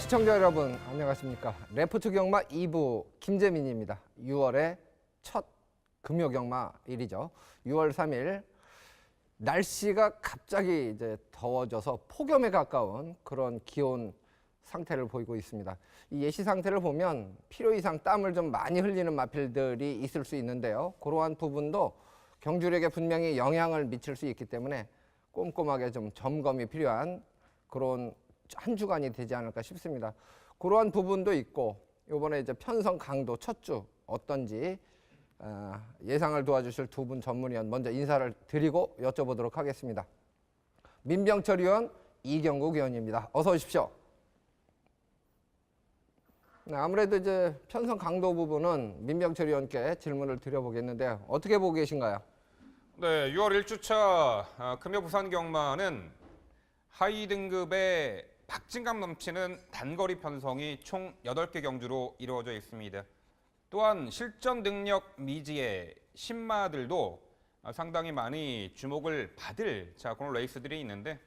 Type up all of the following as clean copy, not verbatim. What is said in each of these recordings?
시청자 여러분 안녕하십니까. 레포트 경마 2부 김재민입니다. 6월의 첫 금요 경마일이죠. 6월 3일 날씨가 갑자기 이제 더워져서 폭염에 가까운 그런 기온 상태를 보이고 있습니다. 이 예시 상태를 보면 필요 이상 땀을 좀 많이 흘리는 마필들이 있을 수 있는데요. 그러한 부분도 경주력에 분명히 영향을 미칠 수 있기 때문에 꼼꼼하게 좀 점검이 필요한 그런 한 주간이 되지 않을까 싶습니다. 그러한 부분도 있고 이번에 이제 편성 강도 첫 주 어떤지 예상을 도와주실 두 분 전문위원 먼저 인사를 드리고 여쭤보도록 하겠습니다. 민병철 의원, 이경국 의원입니다. 어서 오십시오. 네, 아무래도 이제 편성 강도 부분은 민병철 의원께 질문을 드려보겠는데요. 어떻게 보고 계신가요? 네, 6월 1주차 금요 부산 경마는 하위 등급의 박진감 넘치는 단거리 편성이 총 8개 경주로 이루어져 있습니다. 또한 실전 능력 미지의 신마들도 상당히 많이 주목을 받을 그런 레이스들이 있는데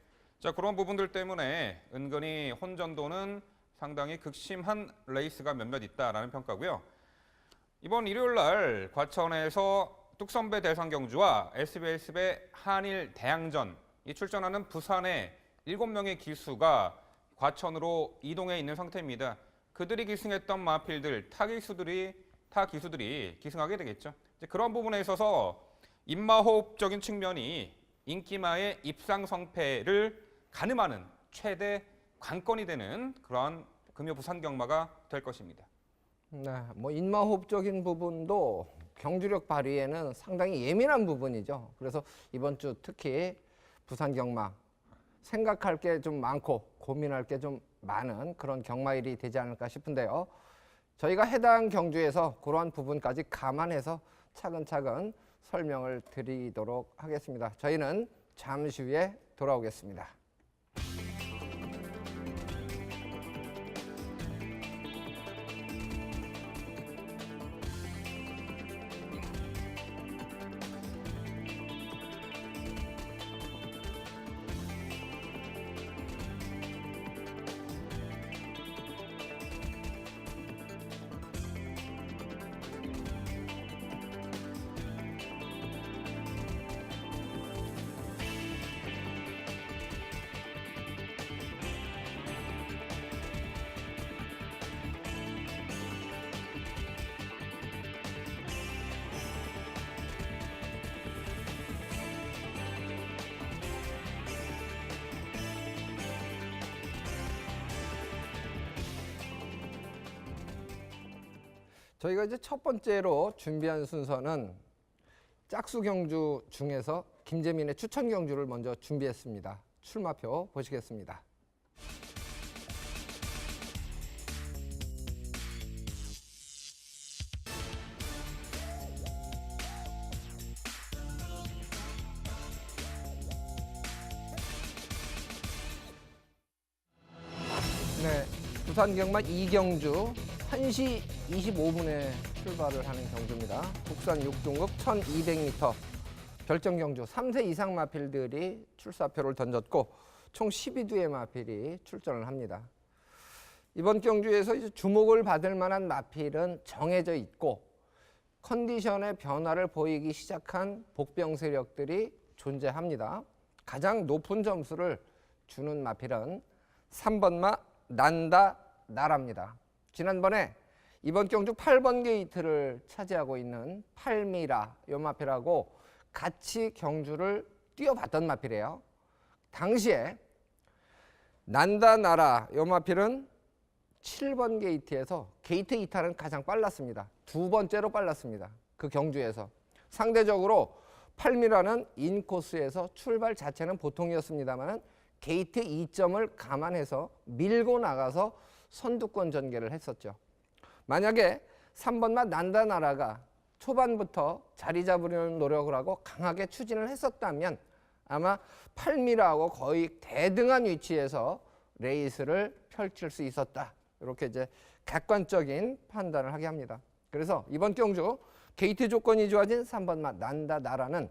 그런 부분들 때문에 은근히 혼전도는 상당히 극심한 레이스가 몇몇 있다라는 평가고요. 이번 일요일 날 과천에서 뚝선배 대상 경주와 SBS배 한일 대항전 이 출전하는 부산의 7명의 기수가 과천으로 이동해 있는 상태입니다. 그들이 기승했던 마필들, 타 기수들이 기승하게 되겠죠. 그런 부분에 있어서 입마호흡적인 측면이 인기마의 입상성패를 가늠하는 최대 관건이 되는 그러한 금요 부산 경마가 될 것입니다. 네, 뭐 인마호흡적인 부분도 경주력 발휘에는 상당히 예민한 부분이죠. 그래서 이번 주 특히 부산 경마 생각할 게 좀 많고 고민할 게 좀 많은 그런 경마일이 되지 않을까 싶은데요. 저희가 해당 경주에서 그러한 부분까지 감안해서 차근차근 설명을 드리도록 하겠습니다. 저희는 잠시 후에 돌아오겠습니다. 저희가 이제 첫 번째로 준비한 순서는 짝수 경주 중에서 김재민의 추천 경주를 먼저 준비했습니다. 출마표 보시겠습니다. 네, 부산 경마 2경주 1시 25분에 출발을 하는 경주입니다. 국산 6등급 1200m 결정 경주 3세 이상 마필들이 출사표를 던졌고 총 12두의 마필이 출전을 합니다. 이번 경주에서 이제 주목을 받을 만한 마필은 정해져 있고 컨디션의 변화를 보이기 시작한 복병 세력들이 존재합니다. 가장 높은 점수를 주는 마필은 3번마 난다 나랍니다. 지난번에 이번 경주 8번 게이트를 차지하고 있는 팔미라 요 마필하고 같이 경주를 뛰어봤던 마필이에요. 당시에 난다나라 요 마필은 7번 게이트에서 게이트 이탈은 가장 빨랐습니다. 두 번째로 빨랐습니다. 그 경주에서. 상대적으로 팔미라는 인코스에서 출발 자체는 보통이었습니다만 게이트 2점을 감안해서 밀고 나가서 선두권 전개를 했었죠. 만약에 3번마 난다나라가 초반부터 자리 잡으려는 노력을 하고 강하게 추진을 했었다면 아마 팔미라하고 거의 대등한 위치에서 레이스를 펼칠 수 있었다. 이렇게 이제 객관적인 판단을 하게 합니다. 그래서 이번 경주 게이트 조건이 좋아진 3번마 난다나라는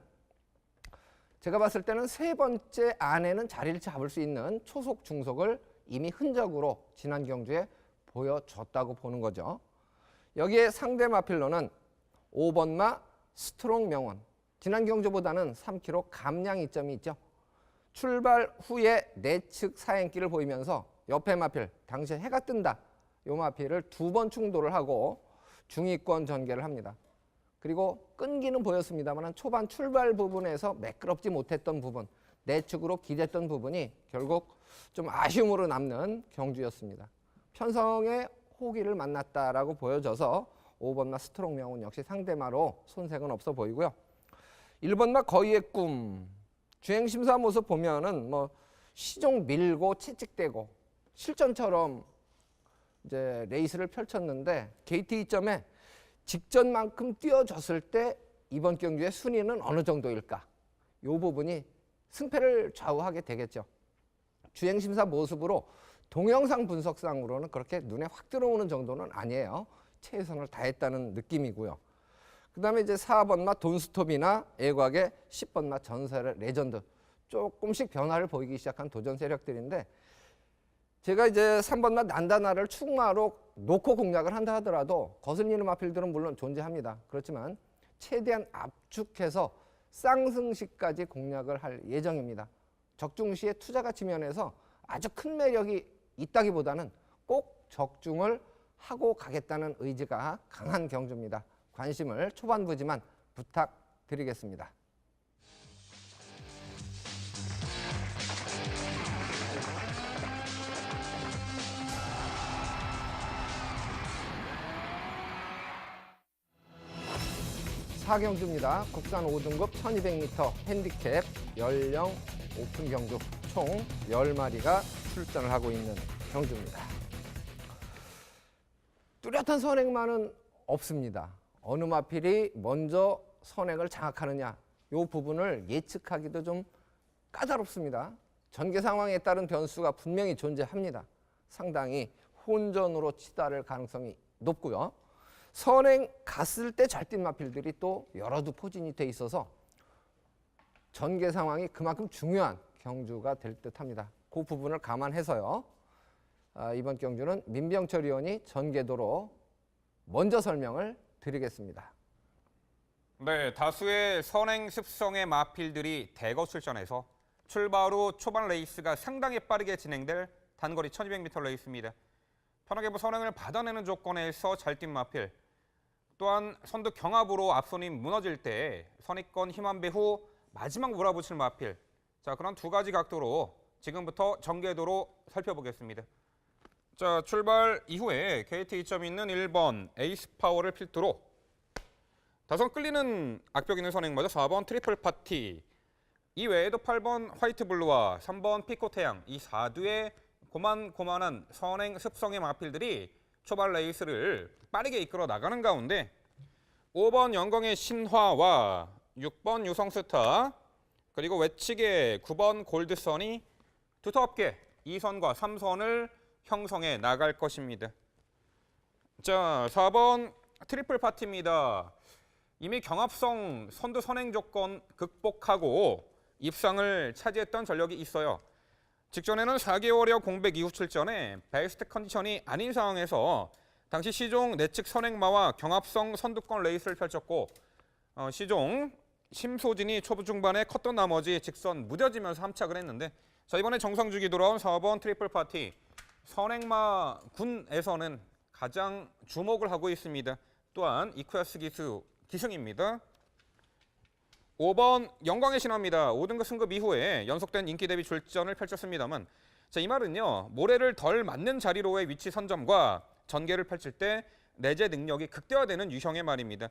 제가 봤을 때는 세 번째 안에는 자리를 잡을 수 있는 초속 중속을 이미 흔적으로 지난 경주에 보여줬다고 보는 거죠. 여기에 상대 마필로는 5번 마 스트롱 명원. 지난 경주보다는 3km 감량 이점이 있죠. 출발 후에 내측 사행길을 보이면서 옆에 마필, 당시 해가 뜬다. 요 마필을 2번 충돌을 하고 중위권 전개를 합니다. 그리고 끈기는 보였습니다만 초반 출발 부분에서 매끄럽지 못했던 부분, 내측으로 기댔던 부분이 결국 좀 아쉬움으로 남는 경주였습니다. 편성의 호기를 만났다라고 보여져서 5번마 스트롱 명운 역시 상대마로 손색은 없어 보이고요. 1번마 거의의 꿈. 주행 심사 모습 보면은 뭐 시종 밀고 채찍대고 실전처럼 이제 레이스를 펼쳤는데 게이트 2점에 직전만큼 뛰어졌을 때 이번 경주의 순위는 어느 정도일까? 이 부분이 승패를 좌우하게 되겠죠. 주행 심사 모습으로 동영상 분석상으로는 그렇게 눈에 확 들어오는 정도는 아니에요. 최선을 다했다는 느낌이고요. 그다음에 이제 4번마 돈스톱이나 애곽의 10번마 전설의 레전드 조금씩 변화를 보이기 시작한 도전 세력들인데 제가 이제 3번마 난다나를 축마로 놓고 공략을 한다 하더라도 거슬리는 마필들은 물론 존재합니다. 그렇지만 최대한 압축해서 쌍승시까지 공략을 할 예정입니다. 적중시의 투자 가치 면에서 아주 큰 매력이 있다기보다는 꼭 적중을 하고 가겠다는 의지가 강한 경주입니다. 관심을 초반부지만 부탁드리겠습니다. 사경주입니다. 국산 5등급 1200m 핸디캡 연령 오픈 경주 총 10마리가 출전을 하고 있는 경주입니다. 뚜렷한 선행만은 없습니다. 어느 마필이 먼저 선행을 장악하느냐 이 부분을 예측하기도 좀 까다롭습니다. 전개 상황에 따른 변수가 분명히 존재합니다. 상당히 혼전으로 치달을 가능성이 높고요. 선행 갔을 때 잘 뛴 마필들이 또 여러 두 포진이 돼 있어서 전개 상황이 그만큼 중요한 경주가 될 듯합니다. 그 부분을 감안해서요. 이번 경주는 민병철 의원이 전개도로 먼저 설명을 드리겠습니다. 네, 다수의 선행 습성의 마필들이 대거 출전해서 출발 후 초반 레이스가 상당히 빠르게 진행될 단거리 1200m 레이스입니다. 편하게 선행을 받아내는 조건에서 잘 뛴 마필, 또한 선두 경합으로 앞선이 무너질 때 선입권 힘안배 후 마지막 몰아붙일 마필. 자, 그런 두 가지 각도로 지금부터 전개도로 살펴보겠습니다. 자, 출발 이후에 게이트 2점 있는 1번 에이스 파워를 필두로 다소 끌리는 악벽 있는 선행마저 4번 트리플 파티, 이 외에도 8번 화이트 블루와 3번 피코 태양, 이 4두의 고만고만한 선행 습성의 마필들이 초반 레이스를 빠르게 이끌어 나가는 가운데 5번 영광의 신화와 6번 유성스타 그리고 외측의 9번 골드선이 두텁게 2선과 3선을 형성해 나갈 것입니다. 자, 4번 트리플 파티입니다. 이미 경합성 선두 선행 조건 극복하고 입상을 차지했던 전력이 있어요. 직전에는 4개월여 공백 이후 출전에 베스트 컨디션이 아닌 상황에서 당시 시종 내측 선행마와 경합성 선두권 레이스를 펼쳤고 시종 심소진이 초부 중반에 컸던 나머지 직선 무뎌지면서 함착을 했는데 자, 이번에 정상주기 돌아온 4번 트리플 파티 선행마 군에서는 가장 주목을 하고 있습니다. 또한 이쿠야스 기수 기승입니다. 5번 영광의 신화입니다. 5등급 승급 이후에 연속된 인기 대비 출전을 펼쳤습니다만 자, 이 말은요. 모래를 덜 맞는 자리로의 위치 선점과 전개를 펼칠 때 내재 능력이 극대화되는 유형의 말입니다.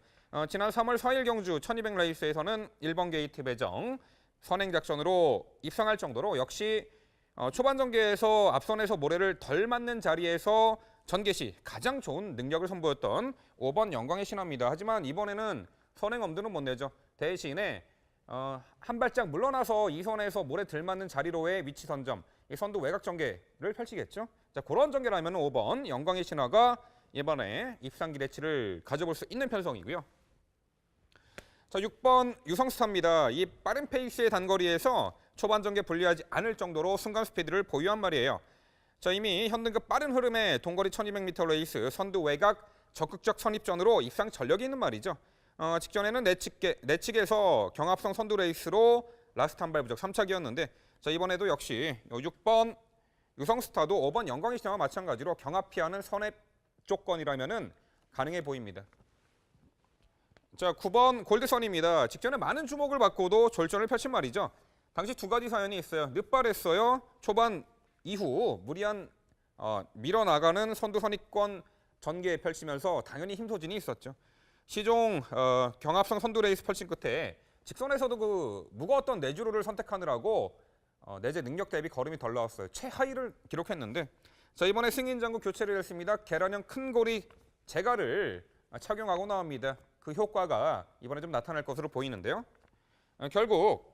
지난 3월 4일 경주 1200 레이스에서는 1번 게이트 배정 선행 작전으로 입상할 정도로 역시 초반 전개에서 앞선에서 모래를 덜 맞는 자리에서 전개 시 가장 좋은 능력을 선보였던 5번 영광의 신화입니다. 하지만 이번에는 선행 엄두는 못 내죠. 대신에 한 발짝 물러나서 2선에서 모래 덜 맞는 자리로의 위치 선점, 이 선두 외곽 전개를 펼치겠죠. 자, 그런 전개라면 5번 영광의 신화가 이번에 입상 기대치를 가져볼 수 있는 편성이고요. 자, 6번 유성스타입니다. 이 빠른 페이스의 단거리에서 초반 전개 불리하지 않을 정도로 순간 스피드를 보유한 말이에요. 자, 이미 현등급 빠른 흐름의 동거리 1200m 레이스 선두 외곽 적극적 선입전으로 입상 전력이 있는 말이죠. 직전에는 내측에서 경합성 선두 레이스로 라스트 한 발 부적 3착이었는데 자, 이번에도 역시 6번 유성스타도 5번 영광의 신화와 마찬가지로 경합 피하는 선입 조건이라면은 가능해 보입니다. 자, 9번 골드선입니다. 직전에 많은 주목을 받고도 졸전을 펼친 말이죠. 당시 두 가지 사연이 있어요. 늦발했어요. 초반 이후 무리한 밀어나가는 선두 선입권 전개 펼치면서 당연히 힘소진이 있었죠. 시종 경합성 선두 레이스 펼친 끝에 직선에서도 그 무거웠던 내주로를 선택하느라고 내재 능력 대비 걸음이 덜 나왔어요. 최하위를 기록했는데 자, 이번에 승인장구 교체를 했습니다. 계란형 큰 고리 제가를 착용하고 나옵니다. 그 효과가 이번에 좀 나타날 것으로 보이는데요. 결국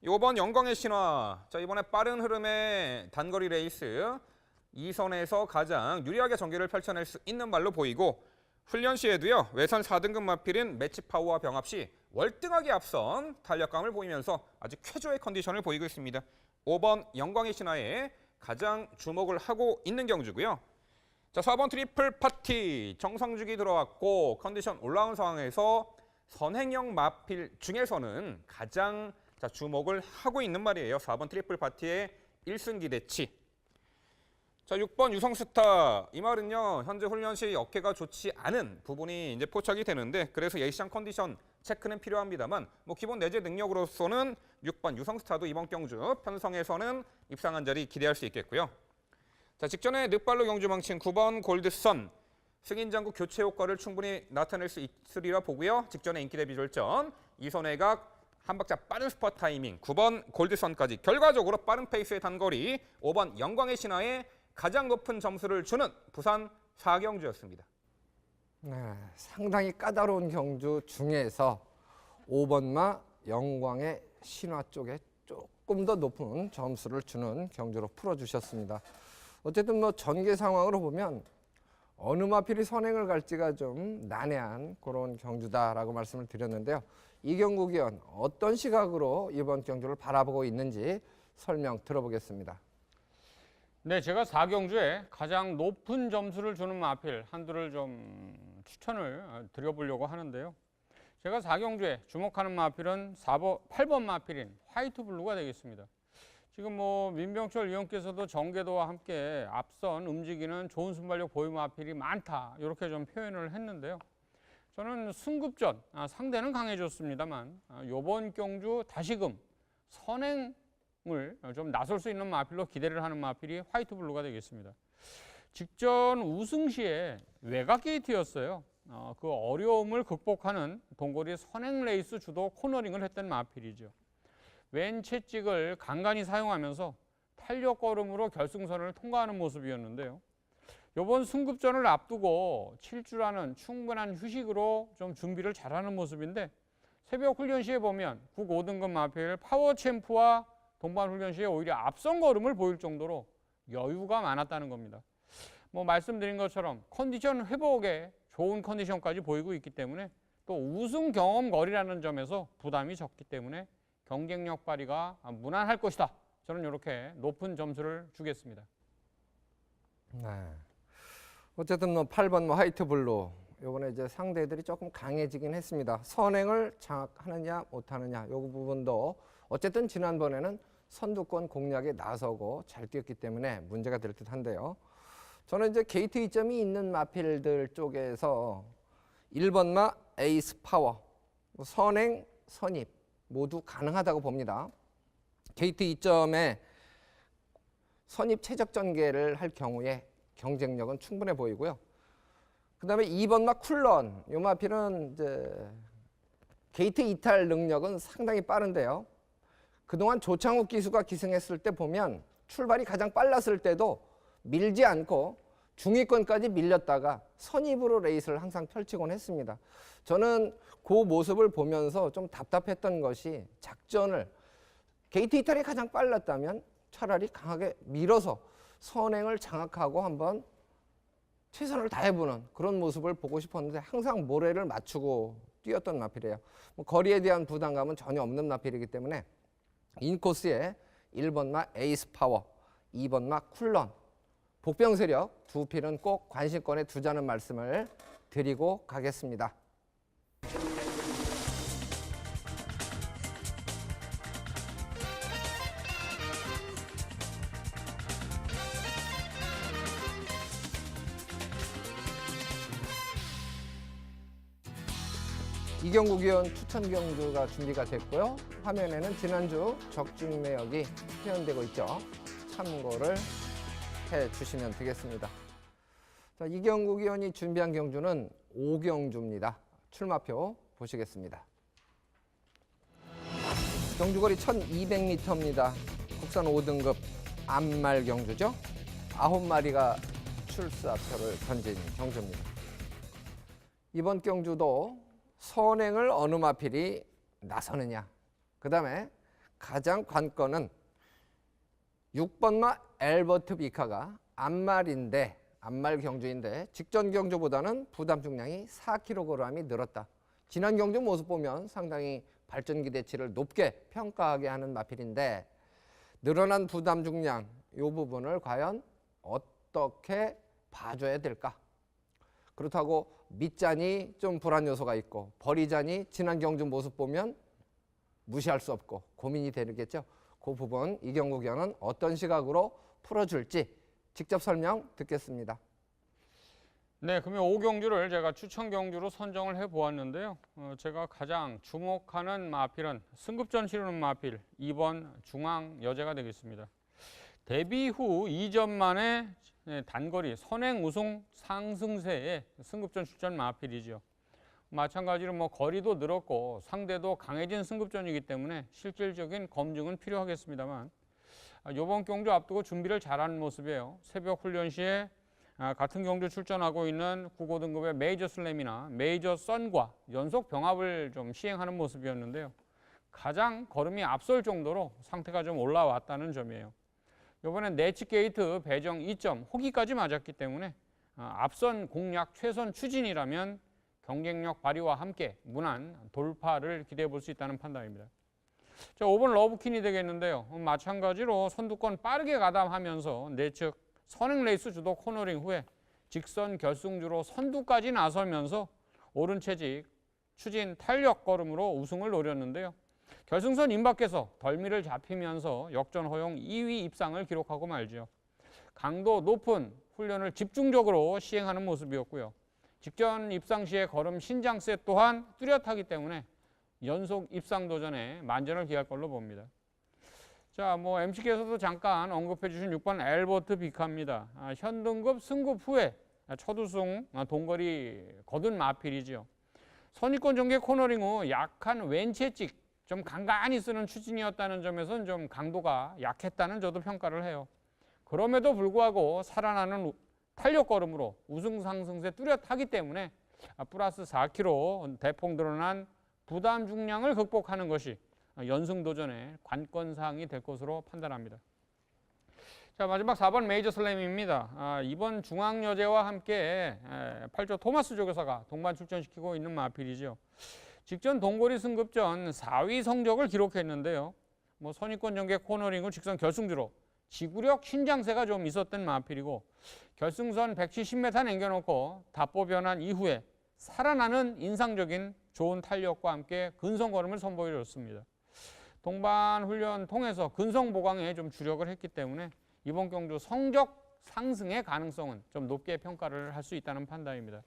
5번 영광의 신화. 자, 이번에 빠른 흐름의 단거리 레이스 2선에서 가장 유리하게 전개를 펼쳐낼 수 있는 말로 보이고 훈련 시에도요. 외선 4등급 마필인 매치 파워와 병합 시 월등하게 앞선 탄력감을 보이면서 아주 쾌조의 컨디션을 보이고 있습니다. 5번 영광의 신화에 가장 주목을 하고 있는 경주고요. 자, 4번 트리플 파티 정상주기 들어왔고 컨디션 올라온 상황에서 선행형 마필 중에서는 가장 주목을 하고 있는 말이에요. 4번 트리플 파티의 1승 기대치. 자, 6번 유성스타. 이 말은요. 현재 훈련 시 어깨가 좋지 않은 부분이 이제 포착이 되는데 그래서 예시장 컨디션 체크는 필요합니다만 기본 내재 능력으로서는 6번 유성스타도 이번 경주 편성에서는 입상한 자리 기대할 수 있겠고요. 자, 직전에 늦발로 경주 망친 9번 골드선. 승인장구 교체 효과를 충분히 나타낼 수 있으리라 보고요. 직전에 인기 대비 졸전. 이선회각 한 박자 빠른 스퍼 타이밍 9번 골드선까지 결과적으로 빠른 페이스의 단거리 5번 영광의 신화에 가장 높은 점수를 주는 부산 4경주였습니다. 네, 상당히 까다로운 경주 중에서 5번마 영광의 신화 쪽에 조금 더 높은 점수를 주는 경주로 풀어주셨습니다. 어쨌든 전개 상황으로 보면 어느 마필이 선행을 갈지가 좀 난해한 그런 경주다라고 말씀을 드렸는데요. 이경국 의원 어떤 시각으로 이번 경주를 바라보고 있는지 설명 들어보겠습니다. 네, 제가 4경주에 가장 높은 점수를 주는 마필 한두를 좀 추천을 드려보려고 하는데요. 제가 4경주에 주목하는 마필은 8번 마필인 화이트 블루가 되겠습니다. 지금 민병철 의원께서도 정계도와 함께 앞선 움직이는 좋은 순발력 보유 마필이 많다 이렇게 좀 표현을 했는데요. 저는 승급전 상대는 강해졌습니다만 이번 경주 다시금 선행을 좀 나설 수 있는 마필로 기대를 하는 마필이 화이트 블루가 되겠습니다. 직전 우승 시에 외곽 게이트였어요. 그 어려움을 극복하는 동거리 선행 레이스 주도 코너링을 했던 마필이죠. 왼 채찍을 간간히 사용하면서 탄력 걸음으로 결승선을 통과하는 모습이었는데요. 이번 승급전을 앞두고 7주라는 충분한 휴식으로 좀 준비를 잘하는 모습인데 새벽 훈련 시에 보면 국 5등급 마필 파워 챔프와 동반 훈련 시에 오히려 앞선 걸음을 보일 정도로 여유가 많았다는 겁니다. 말씀드린 것처럼 컨디션 회복에 좋은 컨디션까지 보이고 있기 때문에 또 우승 경험 거리라는 점에서 부담이 적기 때문에 경쟁력 발휘가 무난할 것이다. 저는 이렇게 높은 점수를 주겠습니다. 네. 어쨌든 8번 화이트 블루 이번에 이제 상대들이 조금 강해지긴 했습니다. 선행을 장악하느냐 못하느냐 이 부분도 어쨌든 지난번에는 선두권 공략에 나서고 잘 뛰었기 때문에 문제가 될 듯한데요. 저는 이제 게이트 이점이 있는 마필들 쪽에서 1번마 에이스 파워, 선행, 선입 모두 가능하다고 봅니다. 게이트 이점에 선입 최적 전개를 할 경우에 경쟁력은 충분해 보이고요. 그다음에 2번마 쿨런, 이 마필은 이제 게이트 이탈 능력은 상당히 빠른데요. 그동안 조창욱 기수가 기승했을 때 보면 출발이 가장 빨랐을 때도 밀지 않고 중위권까지 밀렸다가 선입으로 레이스를 항상 펼치곤 했습니다. 저는 그 모습을 보면서 좀 답답했던 것이 작전을 게이트 이탈이 가장 빨랐다면 차라리 강하게 밀어서 선행을 장악하고 한번 최선을 다해보는 그런 모습을 보고 싶었는데 항상 모래를 맞추고 뛰었던 마필이에요. 거리에 대한 부담감은 전혀 없는 마필이기 때문에 인코스에 1번마 에이스 파워, 2번 마 쿨런, 복병 세력 두 필은 꼭 관심권에 두자는 말씀을 드리고 가겠습니다. 이경국 위원 추천 경주가 준비가 됐고요. 화면에는 지난주 적중 내역이 표현되고 있죠. 참고를 해주시면 되겠습니다. 자, 이경국 위원이 준비한 경주는 5경주입니다. 출마표 보시겠습니다. 경주거리 1200m입니다. 국산 5등급 암말 경주죠. 9마리가 출사표를 던진 경주입니다. 이번 경주도 선행을 어느 마필이 나서느냐. 그 다음에 가장 관건은 6번마 엘버트 비카가 암말 경주인데 직전 경주보다는 부담 중량이 4kg이 늘었다. 지난 경주 모습 보면 상당히 발전 기대치를 높게 평가하게 하는 마필인데 늘어난 부담 중량 이 부분을 과연 어떻게 봐줘야 될까? 그렇다고 밑잔이 좀 불안 요소가 있고 버리잔이 지난 경주 모습 보면 무시할 수 없고 고민이 되겠죠. 그 부분 이경국 위원은 어떤 시각으로 풀어줄지 직접 설명 듣겠습니다. 네, 그러면 5경주를 제가 추천 경주로 선정을 해보았는데요. 제가 가장 주목하는 마필은 승급전 치르는 마필 2번 중앙여제가 되겠습니다. 데뷔 후 2전 만에 단거리 선행 우승 상승세의 승급전 출전 마필이죠. 마찬가지로 거리도 늘었고 상대도 강해진 승급전이기 때문에 실질적인 검증은 필요하겠습니다만 이번 경주 앞두고 준비를 잘한 모습이에요. 새벽 훈련 시에 같은 경주 출전하고 있는 9고 등급의 메이저 슬램이나 메이저 선과 연속 병합을 좀 시행하는 모습이었는데요. 가장 걸음이 앞설 정도로 상태가 좀 올라왔다는 점이에요. 이번엔 네치 게이트 배정 2점 호기까지 맞았기 때문에 앞선 공략 최선 추진이라면 경쟁력 발휘와 함께 무난 돌파를 기대해 볼 수 있다는 판단입니다. 자, 5번 러브킨이 되겠는데요. 마찬가지로 선두권 빠르게 가담하면서 내측 선행 레이스 주도 코너링 후에 직선 결승주로 선두까지 나서면서 오른 체직 추진 탄력 걸음으로 우승을 노렸는데요. 결승선 임박해서 덜미를 잡히면서 역전 허용 2위 입상을 기록하고 말죠. 강도 높은 훈련을 집중적으로 시행하는 모습이었고요. 직전 입상 시의 걸음 신장세 또한 뚜렷하기 때문에 연속 입상 도전에 만전을 기할 걸로 봅니다. 자, MC께서도 잠깐 언급해 주신 6번 엘버트 비카입니다. 현등급 승급 후에 첫 우승 동거리 거둔 마필이죠. 선입권 전개 코너링 후 약한 왼채찍 좀 간간히 쓰는 추진이었다는 점에서는 좀 강도가 약했다는 저도 평가를 해요. 그럼에도 불구하고 살아나는 탄력 걸음으로 우승 상승세 뚜렷하기 때문에 플러스 4kg 대폭 늘어난 부담 중량을 극복하는 것이 연승 도전의 관건사항이 될 것으로 판단합니다. 자, 마지막 4번 메이저 슬램입니다. 이번 중앙여제와 함께 8조 토마스 조교사가 동반 출전시키고 있는 마필이죠. 직전 동거리 승급전 4위 성적을 기록했는데요. 선입권 전개 코너링 후 직선 결승주로 지구력 신장세가 좀 있었던 마필이고 결승선 170m 남겨놓고 답보 변환 이후에 살아나는 인상적인 좋은 탄력과 함께 근성 걸음을 선보여줬습니다. 동반 훈련 통해서 근성 보강에 좀 주력을 했기 때문에 이번 경주 성적 상승의 가능성은 좀 높게 평가를 할 수 있다는 판단입니다.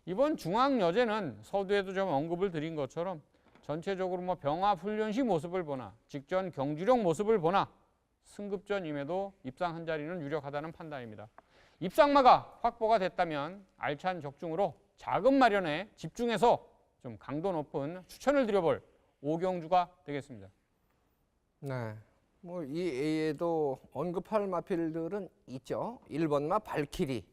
이번 중앙여제는 서두에도 좀 언급을 드린 것처럼 전체적으로 병합 훈련시 모습을 보나 직전 경주력 모습을 보나 승급전임에도 입상 한 자리는 유력하다는 판단입니다. 입상마가 확보가 됐다면 알찬 적중으로 자금 마련에 집중해서 좀 강도 높은 추천을 드려볼 5경주가 되겠습니다. 네, 이 A에도 언급할 마필들은 있죠. 1번마 발키리,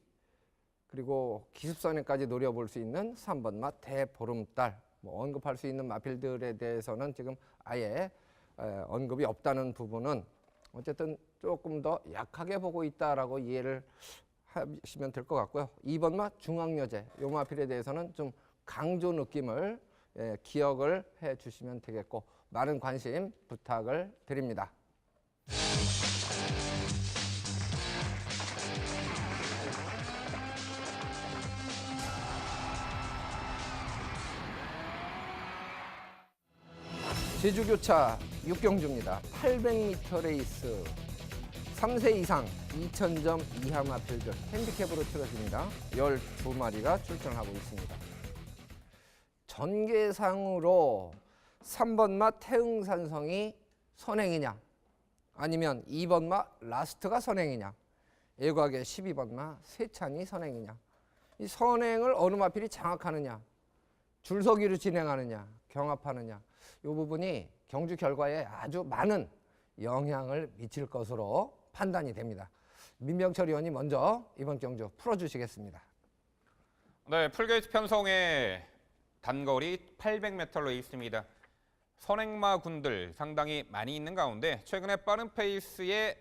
그리고 기습선행까지 노려볼 수 있는 3번마 대보름달, 언급할 수 있는 마필들에 대해서는 지금 아예 언급이 없다는 부분은 어쨌든 조금 더 약하게 보고 있다라고 이해를 하시면 될 것 같고요. 2번마 중앙여제, 요 마필에 대해서는 좀 강조 느낌을 기억을 해 주시면 되겠고 많은 관심 부탁을 드립니다. 제주교차 6경주입니다. 800m 레이스 3세 이상 2,000점 이하 마필들 핸디캡으로 치러집니다. 12마리가 출전하고 있습니다. 전개상으로 3번 마 태흥산성이 선행이냐 아니면 2번 마 라스트가 선행이냐, 일곽의 12번 마 세찬이 선행이냐, 이 선행을 어느 마필이 장악하느냐, 줄서기로 진행하느냐, 경합하느냐, 이 부분이 경주 결과에 아주 많은 영향을 미칠 것으로 판단이 됩니다. 민병철 의원이 먼저 이번 경주 풀어주시겠습니다. 네, 풀게이트 편성의 단거리 800m로 있습니다. 선행마 군들 상당히 많이 있는 가운데 최근에 빠른 페이스의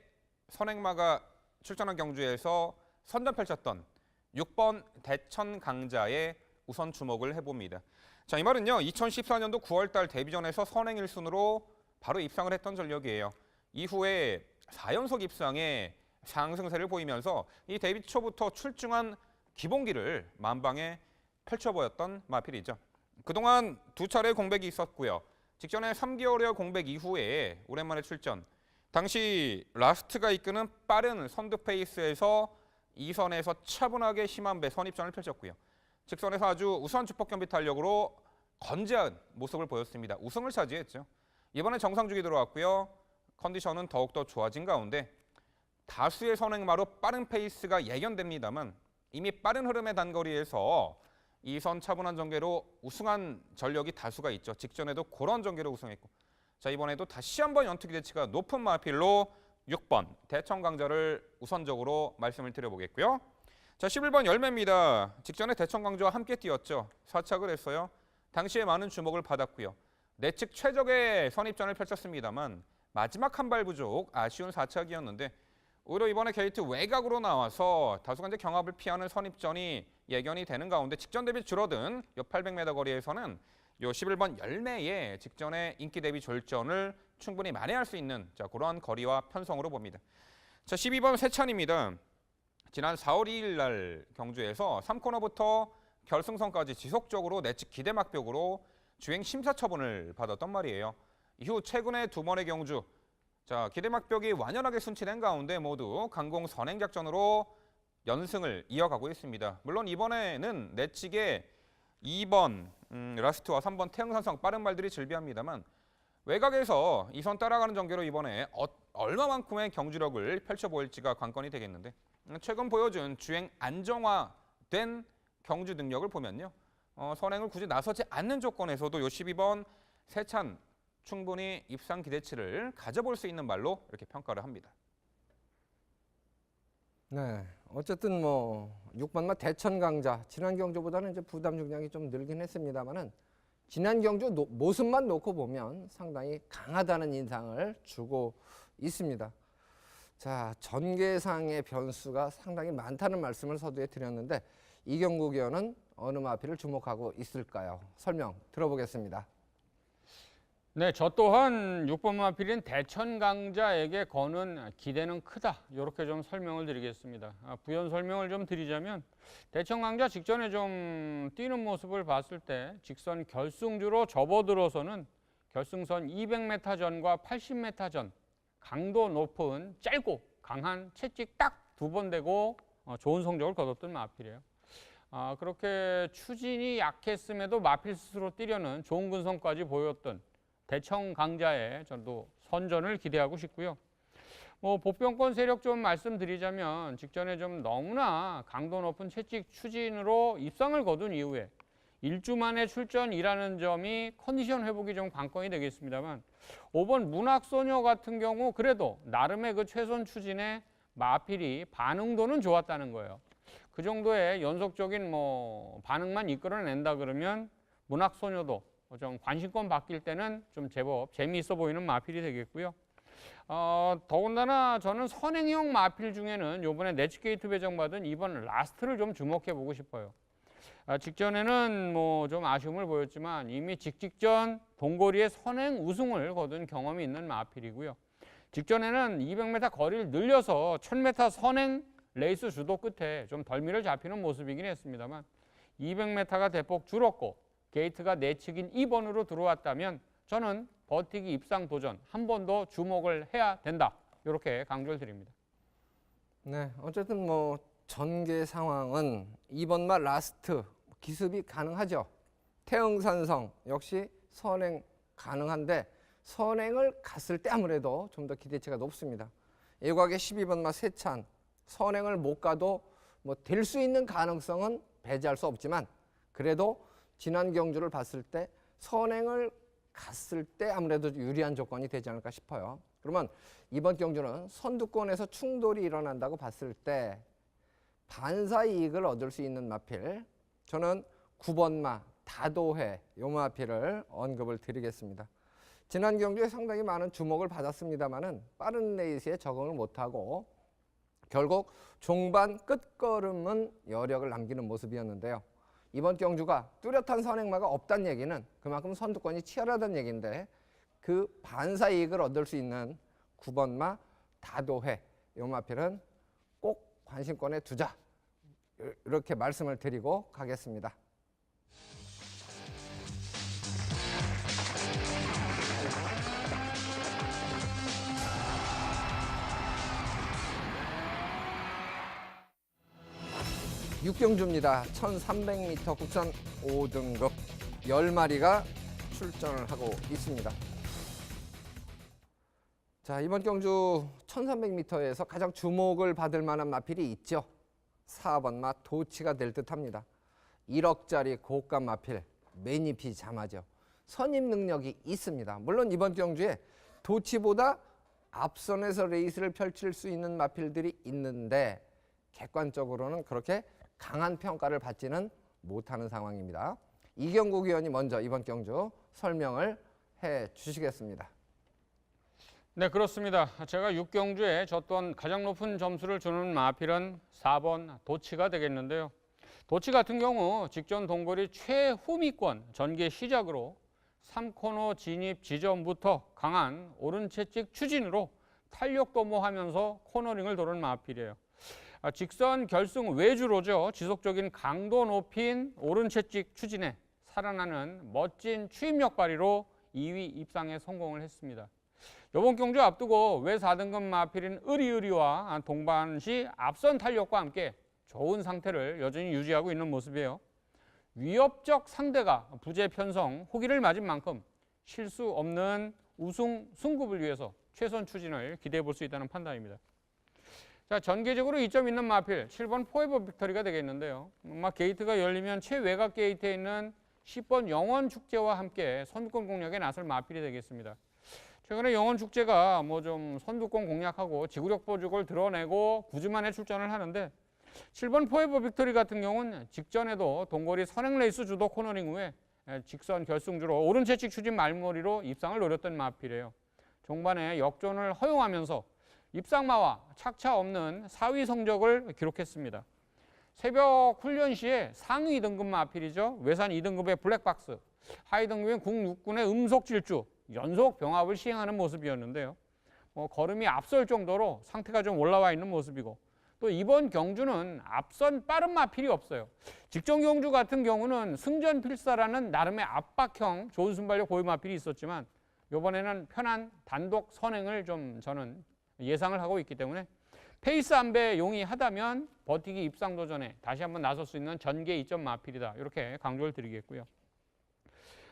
선행마가 출전한 경주에서 선전 펼쳤던 6번 대천 강자에 우선 주목을 해봅니다. 자, 이 말은요, 2014년도 9월달 데뷔전에서 선행 1순으로 바로 입상을 했던 전력이에요. 이후에 4연속 입상에 상승세를 보이면서 이 데뷔 초부터 출중한 기본기를 만방에 펼쳐보였던 마필이죠. 그동안 2차례 공백이 있었고요. 직전에 3개월여 공백 이후에 오랜만에 출전. 당시 라스트가 이끄는 빠른 선두 페이스에서 2선에서 차분하게 심한배 선입전을 펼쳤고요. 직선에서 아주 우수한 주폭경비 탄력으로 건재한 모습을 보였습니다. 우승을 차지했죠. 이번에 정상주기 들어왔고요. 컨디션은 더욱더 좋아진 가운데 다수의 선행마로 빠른 페이스가 예견됩니다만 이미 빠른 흐름의 단거리에서 2선 차분한 전개로 우승한 전력이 다수가 있죠. 직전에도 그런 전개로 우승했고, 자, 이번에도 다시 한번 연투 기대치가 높은 마필로 6번 대천 강자를 우선적으로 말씀을 드려보겠고요. 자, 11번 열매입니다. 직전에 대천 강자와 함께 뛰었죠. 4착을 했어요. 당시에 많은 주목을 받았고요. 내측 최적의 선입전을 펼쳤습니다만 마지막 한 발 부족, 아쉬운 4착이었는데 오히려 이번에 게이트 외곽으로 나와서 다소간 이제 경합을 피하는 선입전이 예견이 되는 가운데 직전 대비 줄어든 요 800m 거리에서는 요 11번 열매의 직전의 인기 대비 졸전을 충분히 만회할 수 있는, 자, 그러한 거리와 편성으로 봅니다. 자, 12번 세찬입니다. 지난 4월 2일 날 경주에서 3코너부터 결승선까지 지속적으로 내측 기대 막벽으로 주행 심사 처분을 받았던 말이에요. 이후 최근에 2번의 경주, 자, 기대 막벽이 완연하게 순치된 가운데 모두 강공 선행 작전으로 연승을 이어가고 있습니다. 물론 이번에는 내측에 2번 라스트와 3번 태흥산성 빠른 말들이 즐비합니다만 외곽에서 2선 따라가는 전개로 이번에 얼마만큼의 경주력을 펼쳐보일지가 관건이 되겠는데, 최근 보여준 주행 안정화된 경주 능력을 보면요, 선행을 굳이 나서지 않는 조건에서도 요 12번 세찬 충분히 입상 기대치를 가져볼 수 있는 말로 이렇게 평가를 합니다. 네, 어쨌든 뭐 6번 마 대천 강자, 지난 경주보다는 이제 부담 중량이 좀 늘긴 했습니다만은 지난 경주 모습만 놓고 보면 상당히 강하다는 인상을 주고 있습니다. 자, 전개상의 변수가 상당히 많다는 말씀을 서두에 드렸는데 이경국 의원은 어느 마필을 주목하고 있을까요? 설명 들어보겠습니다. 네, 저 또한 6번 마필인 대천 강자에게 거는 기대는 크다, 이렇게 좀 설명을 드리겠습니다. 부연 설명을 좀 드리자면 대천 강자 직전에 좀 뛰는 모습을 봤을 때 직선 결승주로 접어들어서는 결승선 200m 전과 80m 전 강도 높은 짧고 강한 채찍 딱 2번 되고 좋은 성적을 거뒀던 마필이에요. 그렇게 추진이 약했음에도 마필 스스로 뛰려는 좋은 근성까지 보였던 대천 강자의 저도 선전을 기대하고 싶고요. 뭐 보병권 세력 좀 말씀드리자면 직전에 좀 너무나 강도 높은 채찍 추진으로 입상을 거둔 이후에 1주 만에 출전이라는 점이 컨디션 회복이 좀 관건이 되겠습니다만 5번 문학소녀 같은 경우 그래도 나름의 그 최선 추진에 마필이 반응도는 좋았다는 거예요. 그 정도의 연속적인 뭐 반응만 이끌어낸다 그러면 문학소녀도 좀 관심권 바뀔 때는 좀 제법 재미있어 보이는 마필이 되겠고요. 더군다나 저는 선행형 마필 중에는 이번에 내치게이트 배정받은 이번 라스트를 좀 주목해 보고 싶어요. 직전에는 뭐 좀 아쉬움을 보였지만 이미 직전 동거리에 선행 우승을 거둔 경험이 있는 마필이고요. 직전에는 200m 거리를 늘려서 1000m 선행 레이스 주도 끝에 좀 덜미를 잡히는 모습이긴 했습니다만 200m가 대폭 줄었고 게이트가 내측인 2번으로 들어왔다면 저는 버티기 입상 도전 한 번 더 주목을 해야 된다. 이렇게 강조를 드립니다. 네, 어쨌든 뭐 전개 상황은 2번 말 라스트 기습이 가능하죠. 태흥산성 역시 선행 가능한데 선행을 갔을 때 아무래도 좀 더 기대치가 높습니다. 일각의 12번 말 세찬 선행을 못 가도 뭐 될 수 있는 가능성은 배제할 수 없지만 그래도 지난 경주를 봤을 때 선행을 갔을 때 아무래도 유리한 조건이 되지 않을까 싶어요. 그러면 이번 경주는 선두권에서 충돌이 일어난다고 봤을 때 반사 이익을 얻을 수 있는 마필, 저는 9번 마 다도해 요 마필을 언급을 드리겠습니다. 지난 경주에 상당히 많은 주목을 받았습니다만은 빠른 레이스에 적응을 못하고 결국 종반 끝걸음은 여력을 남기는 모습이었는데요. 이번 경주가 뚜렷한 선행마가 없다는 얘기는 그만큼 선두권이 치열하다는 얘기인데 그 반사 이익을 얻을 수 있는 9번 마 다도해 요 마필은 꼭 관심권에 두자, 이렇게 말씀을 드리고 가겠습니다. 육경주입니다. 1300m 국산 5등급 10마리가 출전을 하고 있습니다. 자, 이번 경주 1300m에서 가장 주목을 받을 만한 마필이 있죠. 4번 마 도치가 될 듯합니다. 1억짜리 고가 마필 매니피 자마죠. 선임 능력이 있습니다. 물론 이번 경주에 도치보다 앞선에서 레이스를 펼칠 수 있는 마필들이 있는데 객관적으로는 그렇게 강한 평가를 받지는 못하는 상황입니다. 이경국 위원이 먼저 이번 경주 설명을 해 주시겠습니다. 네, 그렇습니다. 제가 6경주에 줬던 가장 높은 점수를 주는 마필은 4번 도치가 되겠는데요. 도치 같은 경우 직전 동거리 최후미권 전개 시작으로 3코너 진입 지점부터 강한 오른채찍 추진으로 탄력 도모하면서 코너링을 도는 마필이에요. 직선 결승 외주로죠. 지속적인 강도 높인 오른채찍 추진에 살아나는 멋진 추임력 발휘로 2위 입상에 성공을 했습니다. 이번 경주 앞두고 외 4등급 마필인 의리의리와 동반시 앞선 탄력과 함께 좋은 상태를 여전히 유지하고 있는 모습이에요. 위협적 상대가 부재 편성 호기를 맞은 만큼 실수 없는 우승 승급을 위해서 최선 추진을 기대해 볼 수 있다는 판단입니다. 자, 전개적으로 이점 있는 마필 7번 포에버 빅터리가 되겠는데요. 게이트가 열리면 최외곽 게이트에 있는 10번 영원축제와 함께 선두권 공략에 나설 마필이 되겠습니다. 최근에 영원축제가 좀 선두권 공략하고 지구력 보직을 드러내고 9주만에 출전을 하는데 7번 포에버 빅터리 같은 경우는 직전에도 동거리 선행 레이스 주도 코너링 후에 직선 결승주로 오른채찍 추진 말머리로 입상을 노렸던 마필이에요. 종반에 역전을 허용하면서 입상마와 착차 없는 4위 성적을 기록했습니다. 새벽 훈련 시에 상위 등급 마필이죠. 외산 2등급의 블랙박스, 하위 등급인 국육군의 음속 질주, 연속 병합을 시행하는 모습이었는데요. 걸음이 앞설 정도로 상태가 좀 올라와 있는 모습이고 또 이번 경주는 앞선 빠른 마필이 없어요. 직전 경주 같은 경우는 승전 필사라는 나름의 압박형 좋은 순발력 보유 마필이 있었지만 이번에는 편한 단독 선행을 좀 저는 예상을 하고 있기 때문에 페이스 안배 용이하다면 버티기 입상 도전에 다시 한번 나설 수 있는 전개 2점 마필이다. 이렇게 강조를 드리겠고요.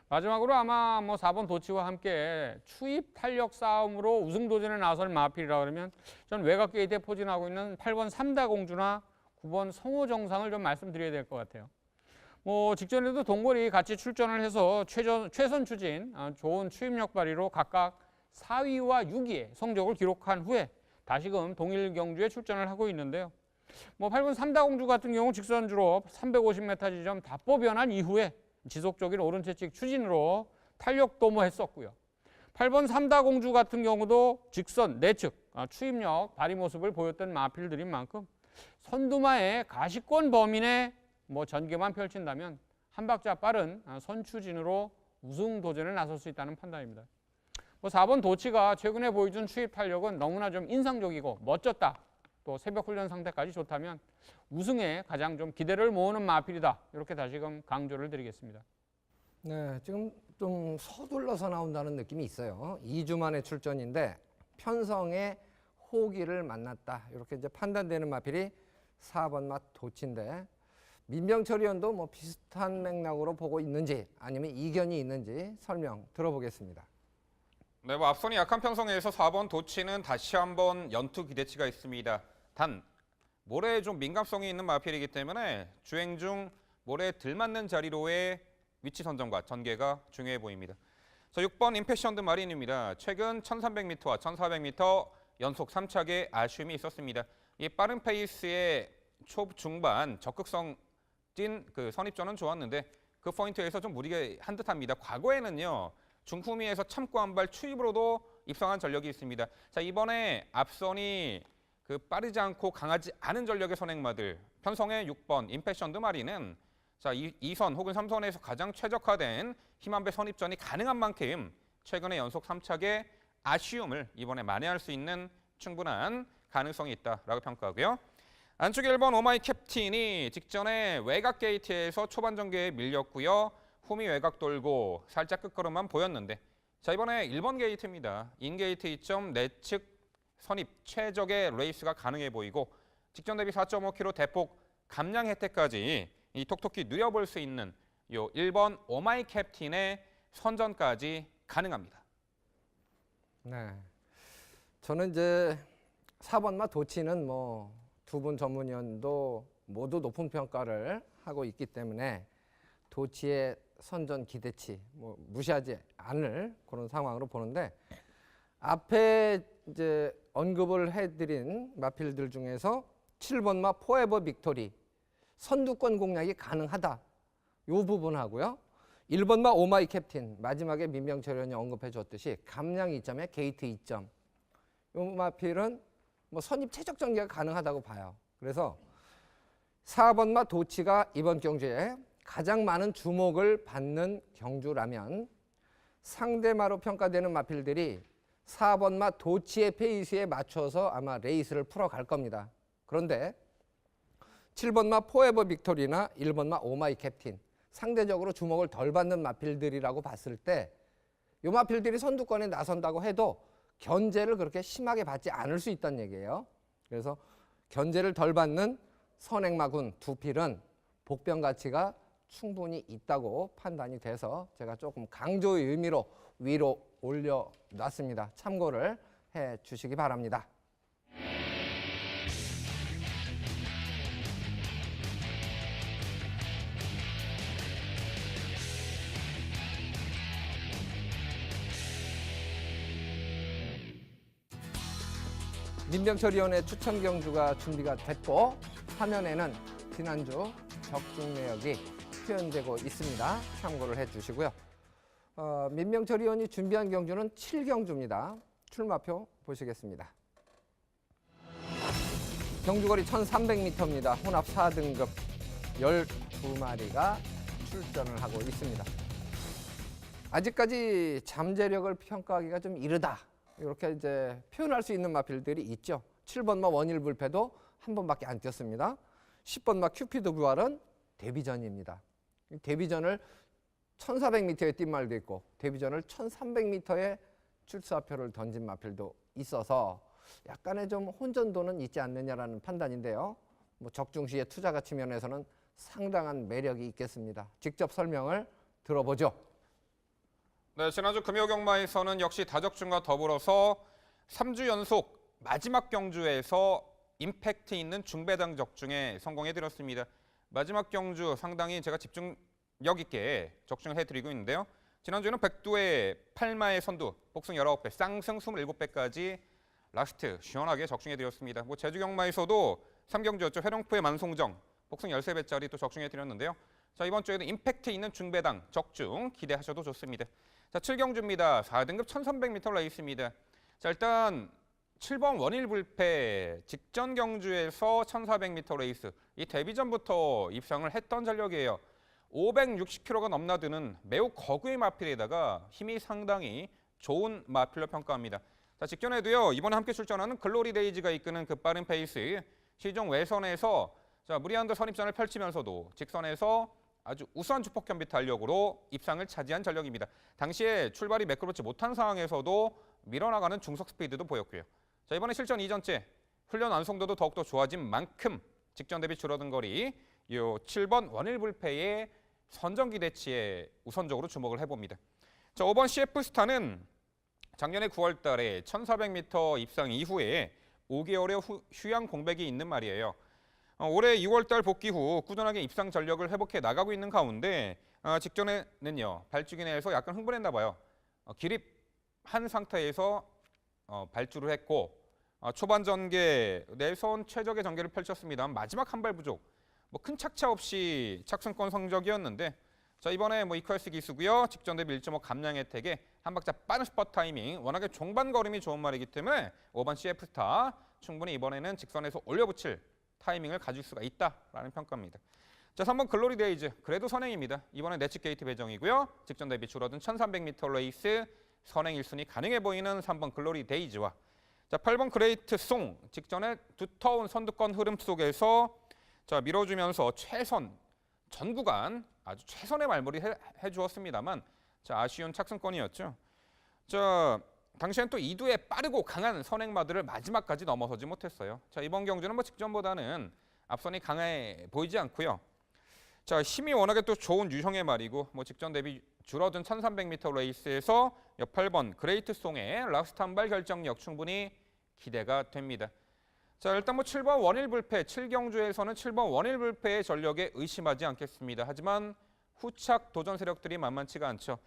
마지막으로 아마 4번 도치와 함께 추입 탄력 싸움으로 우승 도전에 나설 마필이라 그러면 전 외곽 게이트에 포진하고 있는 8번 삼다공주나 9번 성호정상을 좀 말씀드려야 될 것 같아요. 직전에도 동거리 같이 출전을 해서 최선 추진, 좋은 추입력 발휘로 각각 4위와 6위의 성적을 기록한 후에 다시금 동일 경주에 출전을 하고 있는데요. 8번 삼다공주 같은 경우 직선주로 350m 지점 답보 변환 이후에 지속적인 오른채찍 추진으로 탄력 도모했었고요. 8번 삼다공주 같은 경우도 직선 내측 추입력 발휘 모습을 보였던 마필들인 만큼 선두마의 가시권 범인의 전개만 펼친다면 한 박자 빠른 선추진으로 우승 도전에 나설 수 있다는 판단입니다. 4번 도치가 최근에 보여준 추입 탄력은 너무나 좀 인상적이고 멋졌다. 또 새벽 훈련 상태까지 좋다면 우승에 가장 좀 기대를 모으는 마필이다. 이렇게 다시금 강조를 드리겠습니다. 네, 지금 좀 서둘러서 나온다는 느낌이 있어요. 2주 만에 출전인데 편성의 호기를 만났다. 이렇게 이제 판단되는 마필이 4번 맛 도치인데 민병철 의원도 뭐 비슷한 맥락으로 보고 있는지 아니면 이견이 있는지 설명 들어보겠습니다. 네, 뭐 앞선이 약한 편성에서 4번 도치는 다시 한번 연투 기대치가 있습니다. 단 모래에 좀 민감성이 있는 마필이기 때문에 주행 중 모래에 들맞는 자리로의 위치 선정과 전개가 중요해 보입니다. 자, 6번 임패션드 마린입니다. 최근 1300m와 1400m 연속 3착에 아쉬움이 있었습니다. 이 빠른 페이스의 초중반 적극성 찐 그 선입전은 좋았는데 그 포인트에서 좀 무리게 한 듯합니다. 과거에는요. 중후미에서 참고 한 발 추입으로도 입성한 전력이 있습니다. 자, 이번에 앞선이 그 빠르지 않고 강하지 않은 전력의 선행마들 편성의 6번 임패션드 마리는 자, 2선 혹은 3선에서 가장 최적화된 힘한배 선입전이 가능한 만큼 최근의 연속 3착의 아쉬움을 이번에 만회할 수 있는 충분한 가능성이 있다라고 평가하고요. 안쪽 1번 오마이 캡틴이 직전에 외곽 게이트에서 초반 전개에 밀렸고요. 홈이 외곽 돌고 살짝 끝걸음만 보였는데 자, 이번에 1번 게이트입니다. 인게이트 2점 내측 선입 최적의 레이스가 가능해 보이고 직전 대비 4.5km 대폭 감량 혜택까지 이 톡톡히 누려볼 수 있는 요 1번 오마이 캡틴의 선전까지 가능합니다. 네, 저는 이제 4번 맛 도치는 뭐 두 분 전문위원도 모두 높은 평가를 하고 있기 때문에 도치의 선전 기대치 뭐 무시하지 않을 그런 상황으로 보는데 앞에 이제 언급을 해드린 마필들 중에서 7번 맛 포에버 빅토리 선두권 공략이 가능하다. 이 부분하고요. 1번 맛 오마이 캡틴 마지막에 민병철 의원이 언급해 줬듯이 감량 2점에 게이트 2점. 이 마필은 뭐 선입 최적 전개가 가능하다고 봐요. 그래서 4번 맛 도치가 이번 경주에 가장 많은 주목을 받는 경주라면 상대마로 평가되는 마필들이 4번 맛 도치의 페이스에 맞춰서 아마 레이스를 풀어갈 겁니다. 그런데 7번 맛 포에버 빅토리나 1번 맛 오마이 캡틴 상대적으로 주목을 덜 받는 마필들이라고 봤을 때 이 마필들이 선두권에 나선다고 해도 견제를 그렇게 심하게 받지 않을 수 있다는 얘기예요. 그래서 견제를 덜 받는 선행마군 두 필은 복병 가치가 충분히 있다고 판단이 돼서 제가 조금 강조의 의미로 위로 올려놨습니다. 참고를 해 주시기 바랍니다. 민병철 의원의 추천 경주가 준비가 됐고 화면에는 지난주 적중 내역이 표현되고 있습니다. 참고를 해주시고요. 민병철 의원이 준비한 경주는 7경주입니다. 출마표 보시겠습니다. 경주거리 1300m입니다. 혼합 4등급 12마리가 출전을 하고 있습니다. 아직까지 잠재력을 평가하기가 좀 이르다. 이렇게 이제 표현할 수 있는 마필들이 있죠. 7번 마 원일 불패도 한 번밖에 안 뛰었습니다. 10번 마 큐피드 부활은 데뷔전입니다. 데뷔전을 1400m에 뛴 말도 있고 데뷔전을 1300m에 출사표를 던진 마필도 있어서 약간의 좀 혼전도는 있지 않느냐라는 판단인데요. 뭐 적중시의 투자 가치 면에서는 상당한 매력이 있겠습니다. 직접 설명을 들어보죠. 네, 지난주 금요경마에서는 역시 다적중과 더불어서 3주 연속 마지막 경주에서 임팩트 있는 중배당 적중에 성공해드렸습니다. 마지막 경주 상당히 제가 집중력 있게 적중을 해드리고 있는데요. 지난주에는 백두의 8마의 선두, 복승 19배, 쌍승 27배까지 라스트 시원하게 적중해드렸습니다. 뭐 제주경마에서도 3경주였죠. 회령포의 만송정, 복승 13배짜리 또 적중해드렸는데요. 자, 이번 주에도 임팩트 있는 중배당 적중 기대하셔도 좋습니다. 자, 7경주입니다. 4등급 1300m 레이스입니다. 자, 일단 7번 원일 불패 직전 경주에서 1400m 레이스 이 데뷔전부터 입상을 했던 전력이에요. 560kg가 넘나드는 매우 거구의 마필에다가 힘이 상당히 좋은 마필로 평가합니다. 자, 직전에도요. 이번에 함께 출전하는 글로리 데이지가 이끄는 그 빠른 페이스 시종 외선에서 자, 무리한드 선입전을 펼치면서도 직선에서 아주 우수한 주폭 겸비 탄력으로 입상을 차지한 전력입니다. 당시에 출발이 매끄럽지 못한 상황에서도 밀어나가는 중속 스피드도 보였고요. 자, 이번에 실전 이전째 훈련 완성도도 더욱더 좋아진 만큼 직전 대비 줄어든 거리 요 7번 원일 불패의 선정기 대치에 우선적으로 주목을 해봅니다. 자, 5번 CF스타는 작년에 9월 달에 1400m 입상 이후에 5개월의 휴양 공백이 있는 말이에요. 올해 2월 달 복귀 후 꾸준하게 입상 전력을 회복해 나가고 있는 가운데 직전에는요. 발주기 내에서 약간 흥분했나 봐요. 기립한 상태에서 발주를 했고 초반 전개 내선 최적의 전개를 펼쳤습니다. 마지막 한 발 부족. 큰 착차 없이 착승권 성적이었는데 자, 이번에 EQS 기수고요. 직전 대비 1.5 감량 혜택에 한 박자 빠른 스퍼트 타이밍. 워낙에 종반 걸음이 좋은 말이기 때문에 5번 CF스타 충분히 이번에는 직선에서 올려붙일 타이밍을 가질 수가 있다라는 평가입니다. 자, 3번 글로리 데이즈. 그래도 선행입니다. 이번에 내측 게이트 배정이고요. 직전 대비 줄어든 1300m 레이스 선행 1순위 가능해 보이는 3번 글로리 데이즈와 자, 8번 그레이트 송. 직전에 두터운 선두권 흐름 속에서 자, 밀어주면서 최선 전 구간 아주 최선의 말벌이 해주었습니다만 자, 아쉬운 착승권이었죠. 자, 당시엔 또 2두의 빠르고 강한 선행마들을 마지막까지 넘어서지 못했어요. 자, 이번 경주는 직전보다는 앞선이 강해 보이지 않고요. 자, 힘이 워낙에 또 좋은 유형의 말이고 직전 대비 줄어든 1300m 레이스에서 8번 그레이트 송의 라스트 한 발 결정력 충분히 기대가 됩니다. 자, 일단 7번 원일 불패 7경주에서는 7번 원일 불패의 전력에 의심하지 않겠습니다. 하지만 후착 도전 세력들이 만만치가 않죠.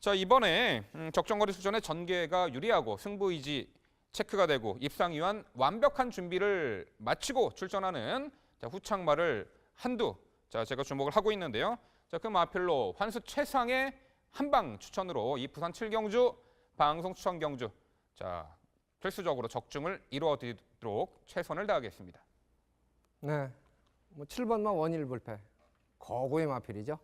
자, 이번에 적정거리 수준의 전개가 유리하고 승부 의지 체크가 되고 입상 위한 완벽한 준비를 마치고 출전하는 자, 후착마를 한두 자, 제가 주목을 하고 있는데요. 자, 그 마필로 환수 최상의 한방 추천으로 이 부산 7경주 방송 추천 경주 자, 필수적으로 적중을 이루어드리도록 최선을 다하겠습니다. 네, 7번마 원일 불패 거구의 마필이죠.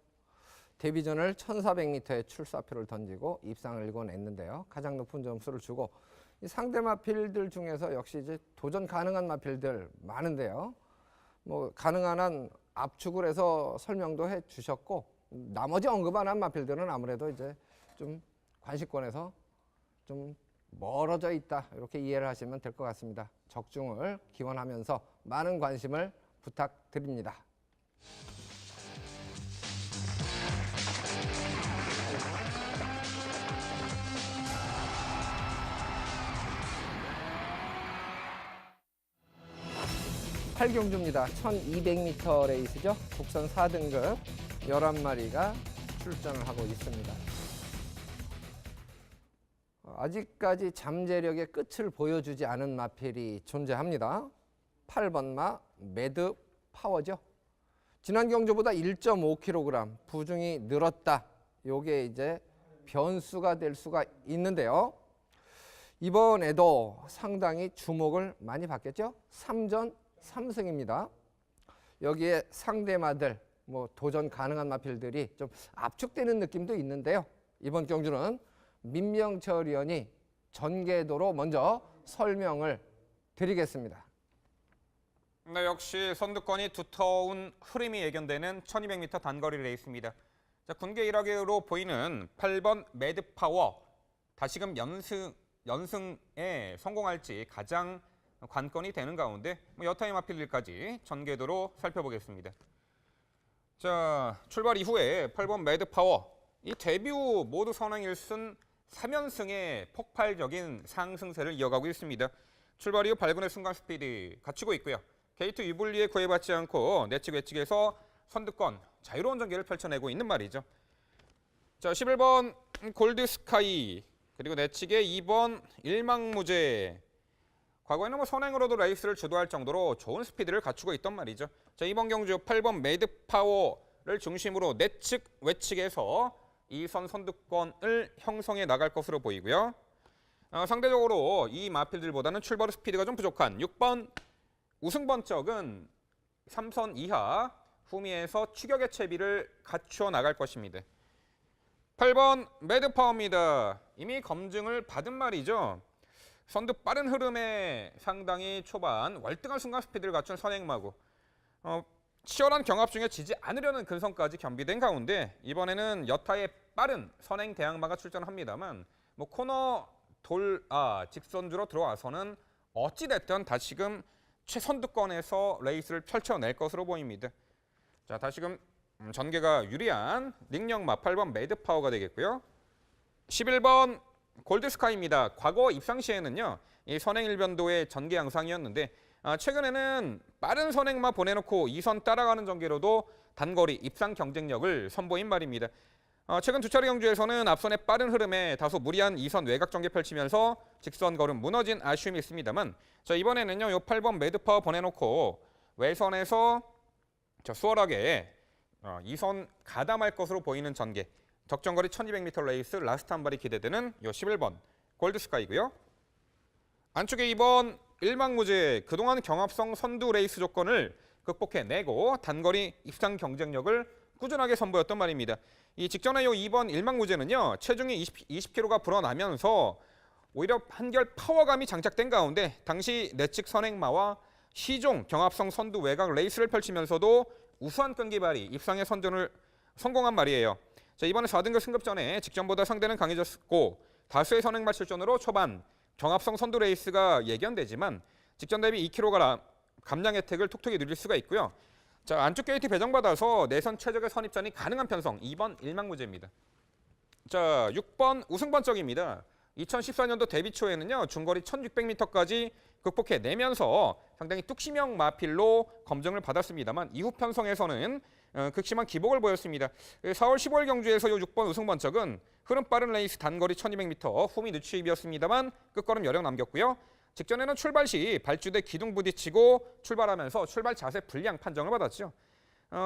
데뷔전을 1400m의 출사표를 던지고 입상을 일궈냈는데요. 가장 높은 점수를 주고 이 상대 마필들 중에서 역시 이제 도전 가능한 마필들 많은데요. 가능한 한 압축을 해서 설명도 해주셨고 나머지 언급 안 한 마필들은 아무래도 이제 좀 관시권에서 좀 멀어져 있다 이렇게 이해를 하시면 될 것 같습니다. 적중을 기원하면서 많은 관심을 부탁드립니다. 팔경주입니다. 1200m 레이스죠. 국선 4등급 11마리가 출전을 하고 있습니다. 아직까지 잠재력의 끝을 보여주지 않은 마필이 존재합니다. 8번마 매드 파워죠. 지난 경주보다 1.5kg 부중이 늘었다. 요게 이제 변수가 될 수가 있는데요. 이번에도 상당히 주목을 많이 받겠죠. 3전 3승입니다. 여기에 상대마들 도전 가능한 마필들이 좀 압축되는 느낌도 있는데요. 이번 경주는 민명철 위원이 전개도로 먼저 설명을 드리겠습니다. 네, 역시 선두권이 두터운 흐름이 예견되는 1200m 단거리 레이스입니다. 자, 군계 1학으로 보이는 8번 매드파워. 다시금 연승에 성공할지 가장 관건이 되는 가운데 여타의 마필들까지 전개도로 살펴보겠습니다. 자, 출발 이후에 8번 매드파워. 이 데뷔 후 모두 선행 1승 3연승의 폭발적인 상승세를 이어가고 있습니다. 출발 이후 발군의 순간 스피드 갖추고 있고요. 게이트 유불리에 구애받지 않고 내측 외측에서 선두권 자유로운 전개를 펼쳐내고 있는 말이죠. 자, 11번 골드스카이 그리고 내측에 2번 일망무제. 과거에는 선행으로도 레이스를 주도할 정도로 좋은 스피드를 갖추고 있던 말이죠. 자, 이번 경주 8번 매드파워를 중심으로 내측 외측에서 2선 선두권을 형성해 나갈 것으로 보이고요. 상대적으로 이 마필들보다는 출발 스피드가 좀 부족한 6번 우승번쩍은 3선 이하 후미에서 추격의 채비를 갖추어 나갈 것입니다. 8번 매드파워입니다. 이미 검증을 받은 말이죠. 선두 빠른 흐름에 상당히 초반 월등한 순간 스피드를 갖춘 선행마고 치열한 경합 중에 지지 않으려는 근성까지 겸비된 가운데 이번에는 여타의 빠른 선행 대항마가 출전합니다만 뭐 코너 직선주로 들어와서는 어찌됐든 다시금 최선두권에서 레이스를 펼쳐낼 것으로 보입니다. 자, 다시금 전개가 유리한 닉영마 8번 매드파워가 되겠고요. 11번 골드스카이입니다. 과거 입상 시에는요, 이 선행 일변도의 전개 양상이었는데 최근에는 빠른 선행마 보내놓고 2선 따라가는 전개로도 단거리 입상 경쟁력을 선보인 말입니다. 최근 두 차례 경주에서는 앞선의 빠른 흐름에 다소 무리한 2선 외곽 전개 펼치면서 직선 걸음 무너진 아쉬움이 있습니다만 자, 이번에는요, 요 8번 매드파워 보내놓고 외선에서 수월하게 2선 가담할 것으로 보이는 전개, 적정거리 1200m 레이스 라스트 한 발이 기대되는 요 11번 골드스카이고요. 안쪽에 2번 일망무제, 그동안 경합성 선두 레이스 조건을 극복해내고 단거리 입상 경쟁력을 꾸준하게 선보였던 말입니다. 이 직전에 요 2번 일망무제는요, 체중이 20kg가 불어나면서 오히려 한결 파워감이 장착된 가운데 당시 내측 선행마와 시종 경합성 선두 외곽 레이스를 펼치면서도 우수한 끈기 발휘, 입상의 선전을 성공한 말이에요. 자, 이번에 4등급 승급 전에 직전보다 상대는 강해졌고 다수의 선행마 출전으로 초반 경합성 선두 레이스가 예견되지만 직전 대비 2kg 감량 혜택을 톡톡히 누릴 수가 있고요. 자, 안쪽 게이트 배정받아서 내선 최적의 선입전이 가능한 편성 2번 일망무제입니다. 자, 6번 우승번쩍입니다. 2014년도 데뷔 초에는요, 중거리 1600m까지 극복해내면서 상당히 뚝심형 마필로 검증을 받았습니다만 이후 편성에서는 극심한 기복을 보였습니다. 4월 15일 경주에서 요 6번 우승번쩍은 흐름 빠른 레이스 단거리 1200m 홈이 늦추입이었습니다만 끝걸음 여력 남겼고요. 직전에는 출발 시 발주대 기둥 부딪히고 출발하면서 출발 자세 불량 판정을 받았죠.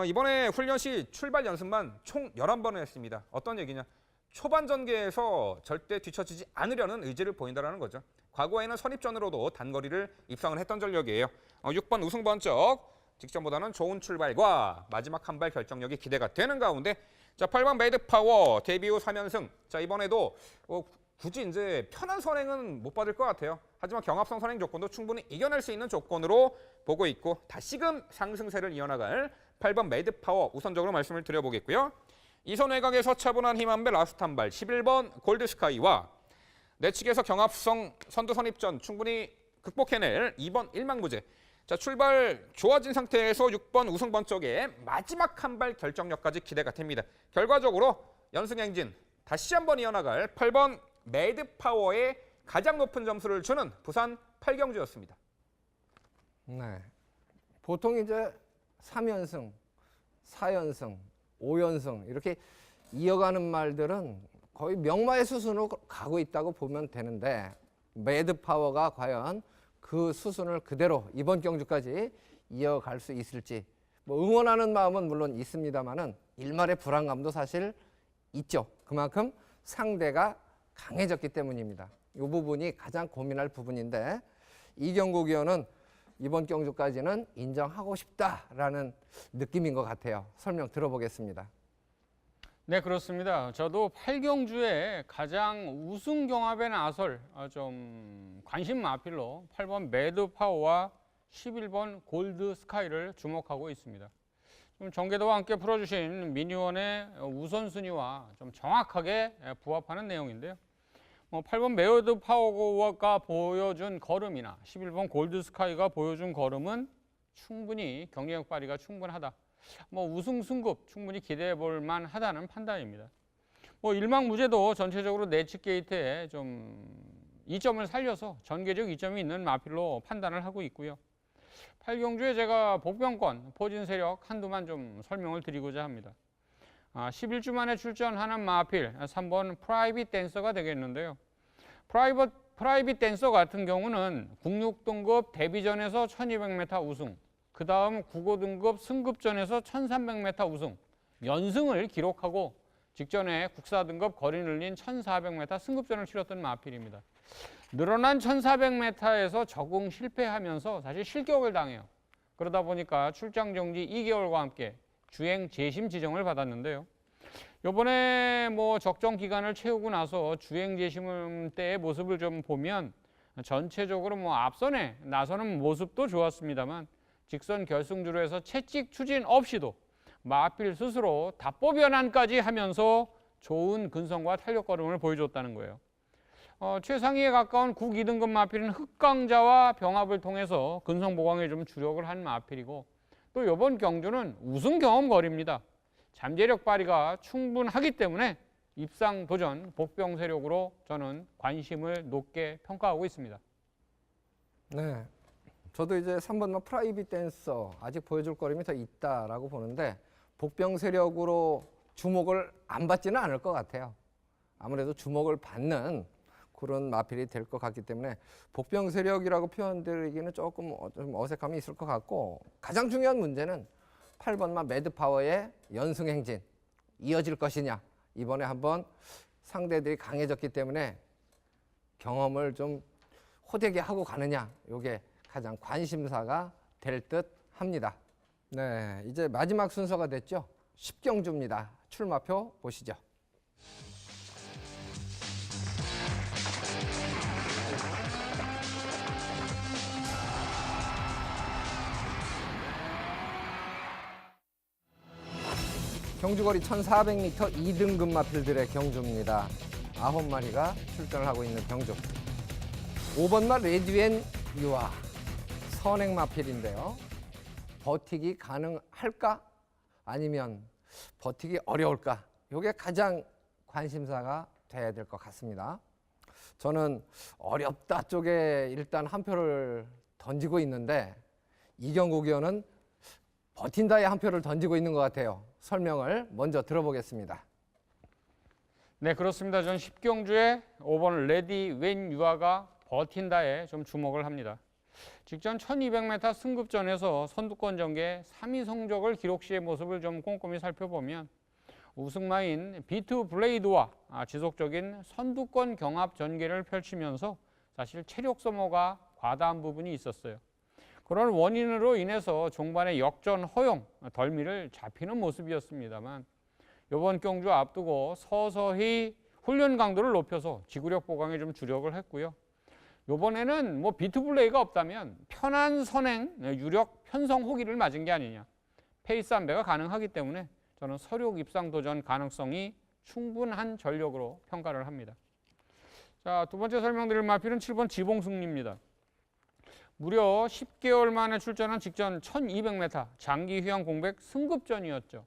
이번에 훈련 시 출발 연습만 총 11번을 했습니다. 어떤 얘기냐? 초반 전개에서 절대 뒤처지지 않으려는 의지를 보인다는 거죠. 과거에는 선입전으로도 단거리를 입상을 했던 전력이에요. 6번 우승번쩍 직전보다는 좋은 출발과 마지막 한 발 결정력이 기대가 되는 가운데 자, 8번 매드파워 데뷔 후 3연승. 자, 이번에도 굳이 이제 편한 선행은 못 받을 것 같아요. 하지만 경합성 선행 조건도 충분히 이겨낼 수 있는 조건으로 보고 있고 다시금 상승세를 이어나갈 8번 매드파워 우선적으로 말씀을 드려보겠고요. 이선 외곽에서 차분한 힘 한 배 라스트 한 발 11번 골드스카이와 내측에서 경합성 선두 선입전 충분히 극복해낼 2번 일망무제. 자, 출발 좋아진 상태에서 6번 우승번쩍의 마지막 한 발 결정력까지 기대가 됩니다. 결과적으로 연승 행진 다시 한번 이어나갈 8번 매드파워의 가장 높은 점수를 주는 부산 8경주였습니다. 네. 보통 이제 3연승, 4연승, 5연승 이렇게 이어가는 말들은 거의 명마의 수순으로 가고 있다고 보면 되는데 매드파워가 과연 그 수순을 그대로 이번 경주까지 이어갈 수 있을지 뭐 응원하는 마음은 물론 있습니다만은 일말의 불안감도 사실 있죠. 그만큼 상대가 강해졌기 때문입니다. 이 부분이 가장 고민할 부분인데 이경국 의원은 이번 경주까지는 인정하고 싶다라는 느낌인 것 같아요. 설명 들어보겠습니다. 네, 그렇습니다. 저도 8경주에 가장 우승 경합에 나설 좀 관심 마필로 8번 매드파워와 11번 골드스카이를 주목하고 있습니다. 좀 정계도와 함께 풀어주신 민의원의 우선순위와 좀 정확하게 부합하는 내용인데요. 8번 매드파워가 보여준 걸음이나 11번 골드스카이가 보여준 걸음은 충분히 경쟁력 발휘가 충분하다. 우승 승급 충분히 기대해 볼 만하다는 판단입니다. 일망무제도 전체적으로 내측 게이트에 좀 이점을 살려서 전개적 이점이 있는 마필로 판단을 하고 있고요. 8경주에 제가 복병권, 포진 세력 한두만 좀 설명을 드리고자 합니다. 11주 만에 출전하는 마필 3번 프라이빗 댄서가 되겠는데요. 프라이빗 댄서 같은 경우는 06등급 데뷔전에서 1200m 우승, 그 다음 95등급 승급전에서 1300m 우승, 연승을 기록하고 직전에 국사등급 거리 늘린 1400m 승급전을 치렀던 마필입니다. 늘어난 1400m에서 적응 실패하면서 사실 실격을 당해요. 그러다 보니까 출장 정지 2개월과 함께 주행 재심 지정을 받았는데요. 이번에 적정 기간을 채우고 나서 주행 재심 때의 모습을 좀 보면 전체적으로 앞선에 나서는 모습도 좋았습니다만 직선 결승주로 해서 채찍 추진 없이도 마필 스스로 답보 변환까지 하면서 좋은 근성과 탄력 걸음을 보여줬다는 거예요. 최상위에 가까운 국 2등급 마필은 흑강자와 병합을 통해서 근성 보강에 좀 주력을 한 마필이고, 또 이번 경주는 우승 경험 거리입니다. 잠재력 발휘가 충분하기 때문에 입상 도전 복병 세력으로 저는 관심을 높게 평가하고 있습니다. 네, 저도 이제 3번마 프라이빗 댄서 아직 보여줄 거림이 더 있다라고 보는데 복병 세력으로 주목을 안 받지는 않을 것 같아요. 아무래도 주목을 받는 그런 마필이 될 것 같기 때문에 복병 세력이라고 표현드리기는 조금 좀 어색함이 있을 것 같고, 가장 중요한 문제는 8번마 매드파워의 연승 행진 이어질 것이냐. 이번에 한번 상대들이 강해졌기 때문에 경험을 좀 호되게 하고 가느냐, 이게 가장 관심사가 될 듯 합니다. 네, 이제 마지막 순서가 됐죠. 10경주입니다. 출마표 보시죠. 경주거리 1400m 2등급 마필들의 경주입니다. 9마리가 출전을 하고 있는 경주. 5번마 레디웬 유아 선행 마필인데요. 버티기 가능할까? 아니면 버티기 어려울까? 이게 가장 관심사가 돼야 될 것 같습니다. 저는 어렵다 쪽에 일단 한 표를 던지고 있는데, 이경국 의원은 버틴다에 한 표를 던지고 있는 것 같아요. 설명을 먼저 들어보겠습니다. 네, 그렇습니다. 전 10경주에 5번 레디 웬 유아가 버틴다에 좀 주목을 합니다. 직전 1200m 승급전에서 선두권 전개 3위 성적을 기록 시의 모습을 좀 꼼꼼히 살펴보면 우승마인 비투 블레이드와 지속적인 선두권 경합 전개를 펼치면서 사실 체력 소모가 과다한 부분이 있었어요. 그런 원인으로 인해서 종반의 역전 허용, 덜미를 잡히는 모습이었습니다만, 이번 경주 앞두고 서서히 훈련 강도를 높여서 지구력 보강에 좀 주력을 했고요. 이번에는 뭐 비투블레이가 없다면 편한 선행, 유력 편성 호기를 맞은 게 아니냐. 페이스 안배가 가능하기 때문에 저는 서륙 입상 도전 가능성이 충분한 전력으로 평가를 합니다. 자, 두 번째 설명드릴 마필은 7번 지봉승리입니다. 무려 10개월 만에 출전한 직전 1200m 장기 휴양 공백 승급전이었죠.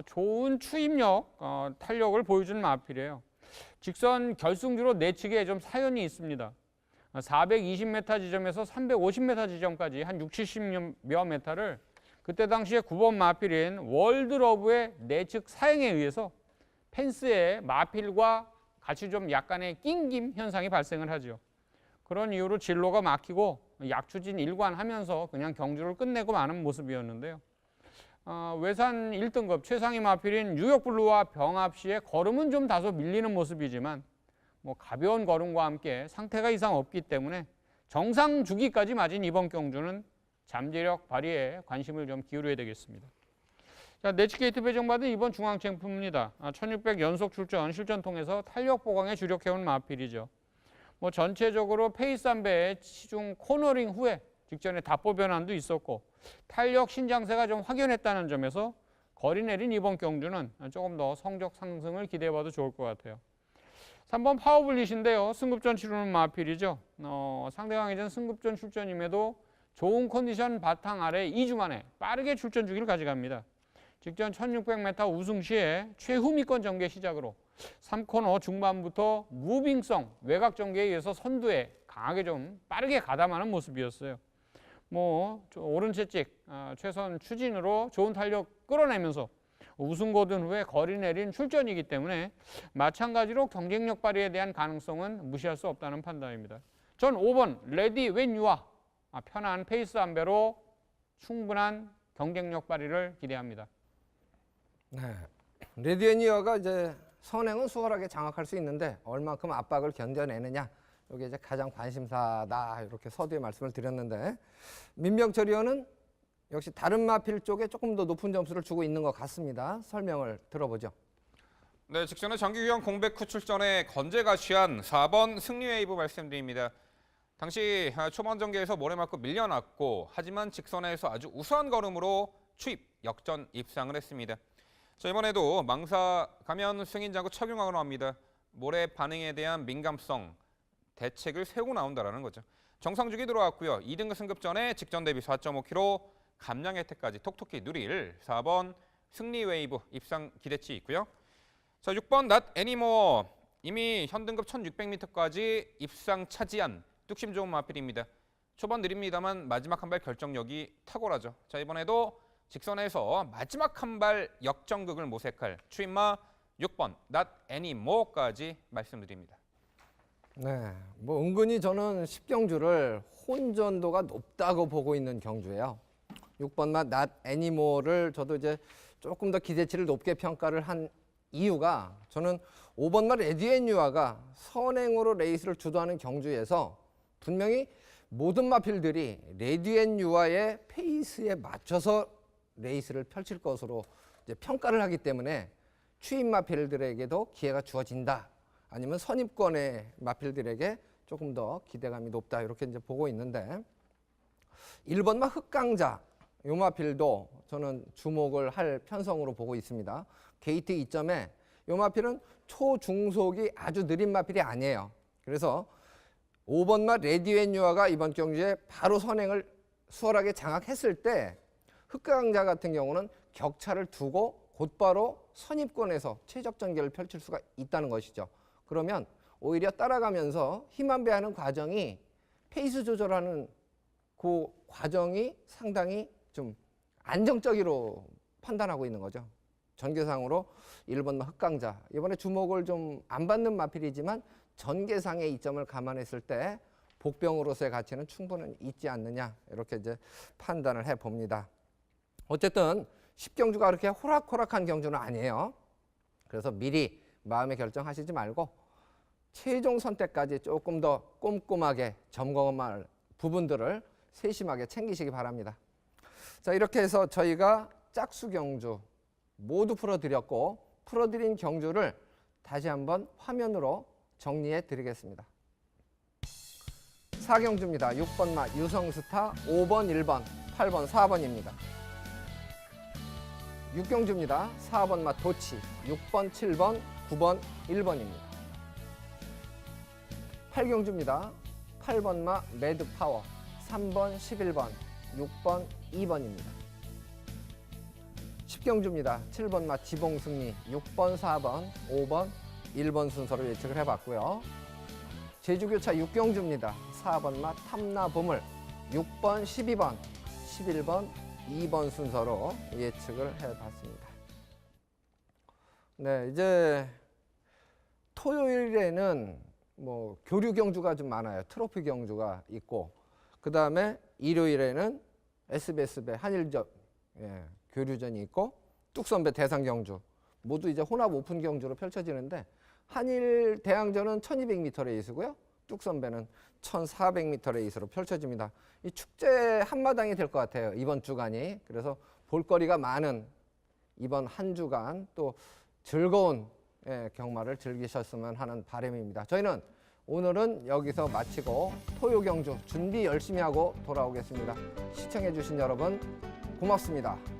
좋은 추임력, 탄력을 보여준 마필이에요. 직선 결승주로 내측에 좀 사연이 있습니다. 420m 지점에서 350m 지점까지 한 60, 70여 m를 그때 당시에 9번 마필인 월드러브의 내측 사행에 의해서 펜스에 마필과 같이 좀 약간의 낑김 현상이 발생을 하죠. 그런 이유로 진로가 막히고 약추진 일관하면서 그냥 경주를 끝내고 마는 모습이었는데요. 외산 1등급 최상위 마필인 뉴욕블루와 병합 시에 걸음은 좀 다소 밀리는 모습이지만 뭐 가벼운 걸음과 함께 상태가 이상 없기 때문에 정상 주기까지 맞은 이번 경주는 잠재력 발휘에 관심을 좀 기울여야 되겠습니다. 자, 내치게이트 배정받은 이번 중앙챔프입니다. 1600 연속 출전 실전 통해서 탄력 보강에 주력해온 마필이죠. 뭐 전체적으로 페이스 안배의 시중 코너링 후에 직전에 답보 변환도 있었고 탄력 신장세가 좀 확연했다는 점에서 거리 내린 이번 경주는 조금 더 성적 상승을 기대해봐도 좋을 것 같아요. 3번 파워블릿인데요. 승급전 치르는 마필이죠. 상대 강해진 승급전 출전임에도 좋은 컨디션 바탕 아래 2주 만에 빠르게 출전 주기를 가져갑니다. 직전 1600m 우승 시에 최후미권 전개 시작으로 3코너 중반부터 무빙성 외곽 전개에 의해서 선두에 강하게 좀 빠르게 가담하는 모습이었어요. 뭐 오른 채찍 최선 추진으로 좋은 탄력 끌어내면서 우승 거둔 후에 거리 내린 출전이기 때문에 마찬가지로 경쟁력 발휘에 대한 가능성은 무시할 수 없다는 판단입니다. 전 5번 레디 웬 유아 편한 페이스 안배로 충분한 경쟁력 발휘를 기대합니다. 네, 레디 앤 유아가 이제 선행은 수월하게 장악할 수 있는데 얼만큼 압박을 견뎌내느냐, 이게 이제 가장 관심사다, 이렇게 서두에 말씀을 드렸는데, 민병철 의원은 역시 다른 마필 쪽에 조금 더 높은 점수를 주고 있는 것 같습니다. 설명을 들어보죠. 네, 직전에 정기 휴양 공백 후 출전에 건재가 취한 4번 승리웨이브 말씀드립니다. 당시 초반 전개에서 모래 맞고 밀려났고 하지만 직선에서 아주 우수한 걸음으로 추입, 역전 입상을 했습니다. 자, 이번에도 망사 가면 승인장구 착용하기로 합니다. 모래 반응에 대한 민감성, 대책을 세우고 나온다라는 거죠. 정상주기 들어왔고요. 2등급 승급 전에 직전 대비 4.5km 감량 혜택까지 톡톡히 누릴 4번 승리 웨이브 입상 기대치 있고요. 자, 6번 낫 애니모 이미 현등급 1600m까지 입상 차지한 뚝심 좋은 마필입니다. 초반 느립니다만 마지막 한 발 결정력이 탁월하죠. 자, 이번에도 직선에서 마지막 한 발 역전극을 모색할 추임마 6번 낫 애니모까지 말씀드립니다. 네, 뭐 은근히 저는 10경주를 혼전도가 높다고 보고 있는 경주예요. 6번마 낫 애니모를 저도 이제 조금 더 기대치를 높게 평가를 한 이유가 저는 5번마 레디앤유아가 선행으로 레이스를 주도하는 경주에서 분명히 모든 마필들이 레디앤유아의 페이스에 맞춰서 레이스를 펼칠 것으로 이제 평가를 하기 때문에 추임 마필들에게도 기회가 주어진다. 아니면 선입권의 마필들에게 조금 더 기대감이 높다. 이렇게 이제 보고 있는데 1번마 흑강자 요 마필도 저는 주목을 할 편성으로 보고 있습니다. 게이트 2점에 요 마필은 초중속이 아주 느린 마필이 아니에요. 그래서 5번마 레디앤유아가 이번 경주에 바로 선행을 수월하게 장악했을 때 흑강자 같은 경우는 격차를 두고 곧바로 선입권에서 최적 전개를 펼칠 수가 있다는 것이죠. 그러면 오히려 따라가면서 힘안 배하는 과정이 페이스 조절하는 그 과정이 상당히 좀 안정적으로 판단하고 있는 거죠. 전개상으로 1번마 흑강자 이번에 주목을 좀 안 받는 마필이지만 전개상의 이점을 감안했을 때 복병으로서의 가치는 충분히 있지 않느냐 이렇게 이제 판단을 해봅니다. 어쨌든 10경주가 그렇게 호락호락한 경주는 아니에요. 그래서 미리 마음의 결정하시지 말고 최종 선택까지 조금 더 꼼꼼하게 점검할 부분들을 세심하게 챙기시기 바랍니다. 자, 이렇게 해서 저희가 짝수 경주 모두 풀어드렸고 풀어드린 경주를 다시 한번 화면으로 정리해 드리겠습니다. 4경주입니다. 6번마 유성스타, 5번 1번, 8번 4번입니다. 6경주입니다. 4번마 도치, 6번 7번, 9번 1번입니다. 8경주입니다. 8번마 매드파워, 3번 11번, 6번 2번입니다. 10경주입니다. 7번마 지봉승리, 6번 4번, 5번 1번 순서로 예측을 해봤고요. 제주교차 6경주입니다. 4번마 탐나보물, 6번 12번, 11번 2번 순서로 예측을 해봤습니다. 네, 이제 토요일에는 뭐 교류 경주가 좀 많아요. 트로피 경주가 있고 그 다음에 일요일에는 SBS배 한일전 교류전이 있고 뚝선배 대상 경주 모두 이제 혼합 오픈 경주로 펼쳐지는데 한일 대항전은 1200m 레이스고요. 뚝선배는 1400m 레이스로 펼쳐집니다. 이 축제 한마당이 될 것 같아요. 이번 주간이. 그래서 볼거리가 많은 이번 한 주간 또 즐거운 경마를 즐기셨으면 하는 바람입니다. 저희는 오늘은 여기서 마치고 토요 경주 준비 열심히 하고 돌아오겠습니다. 시청해 주신 여러분 고맙습니다.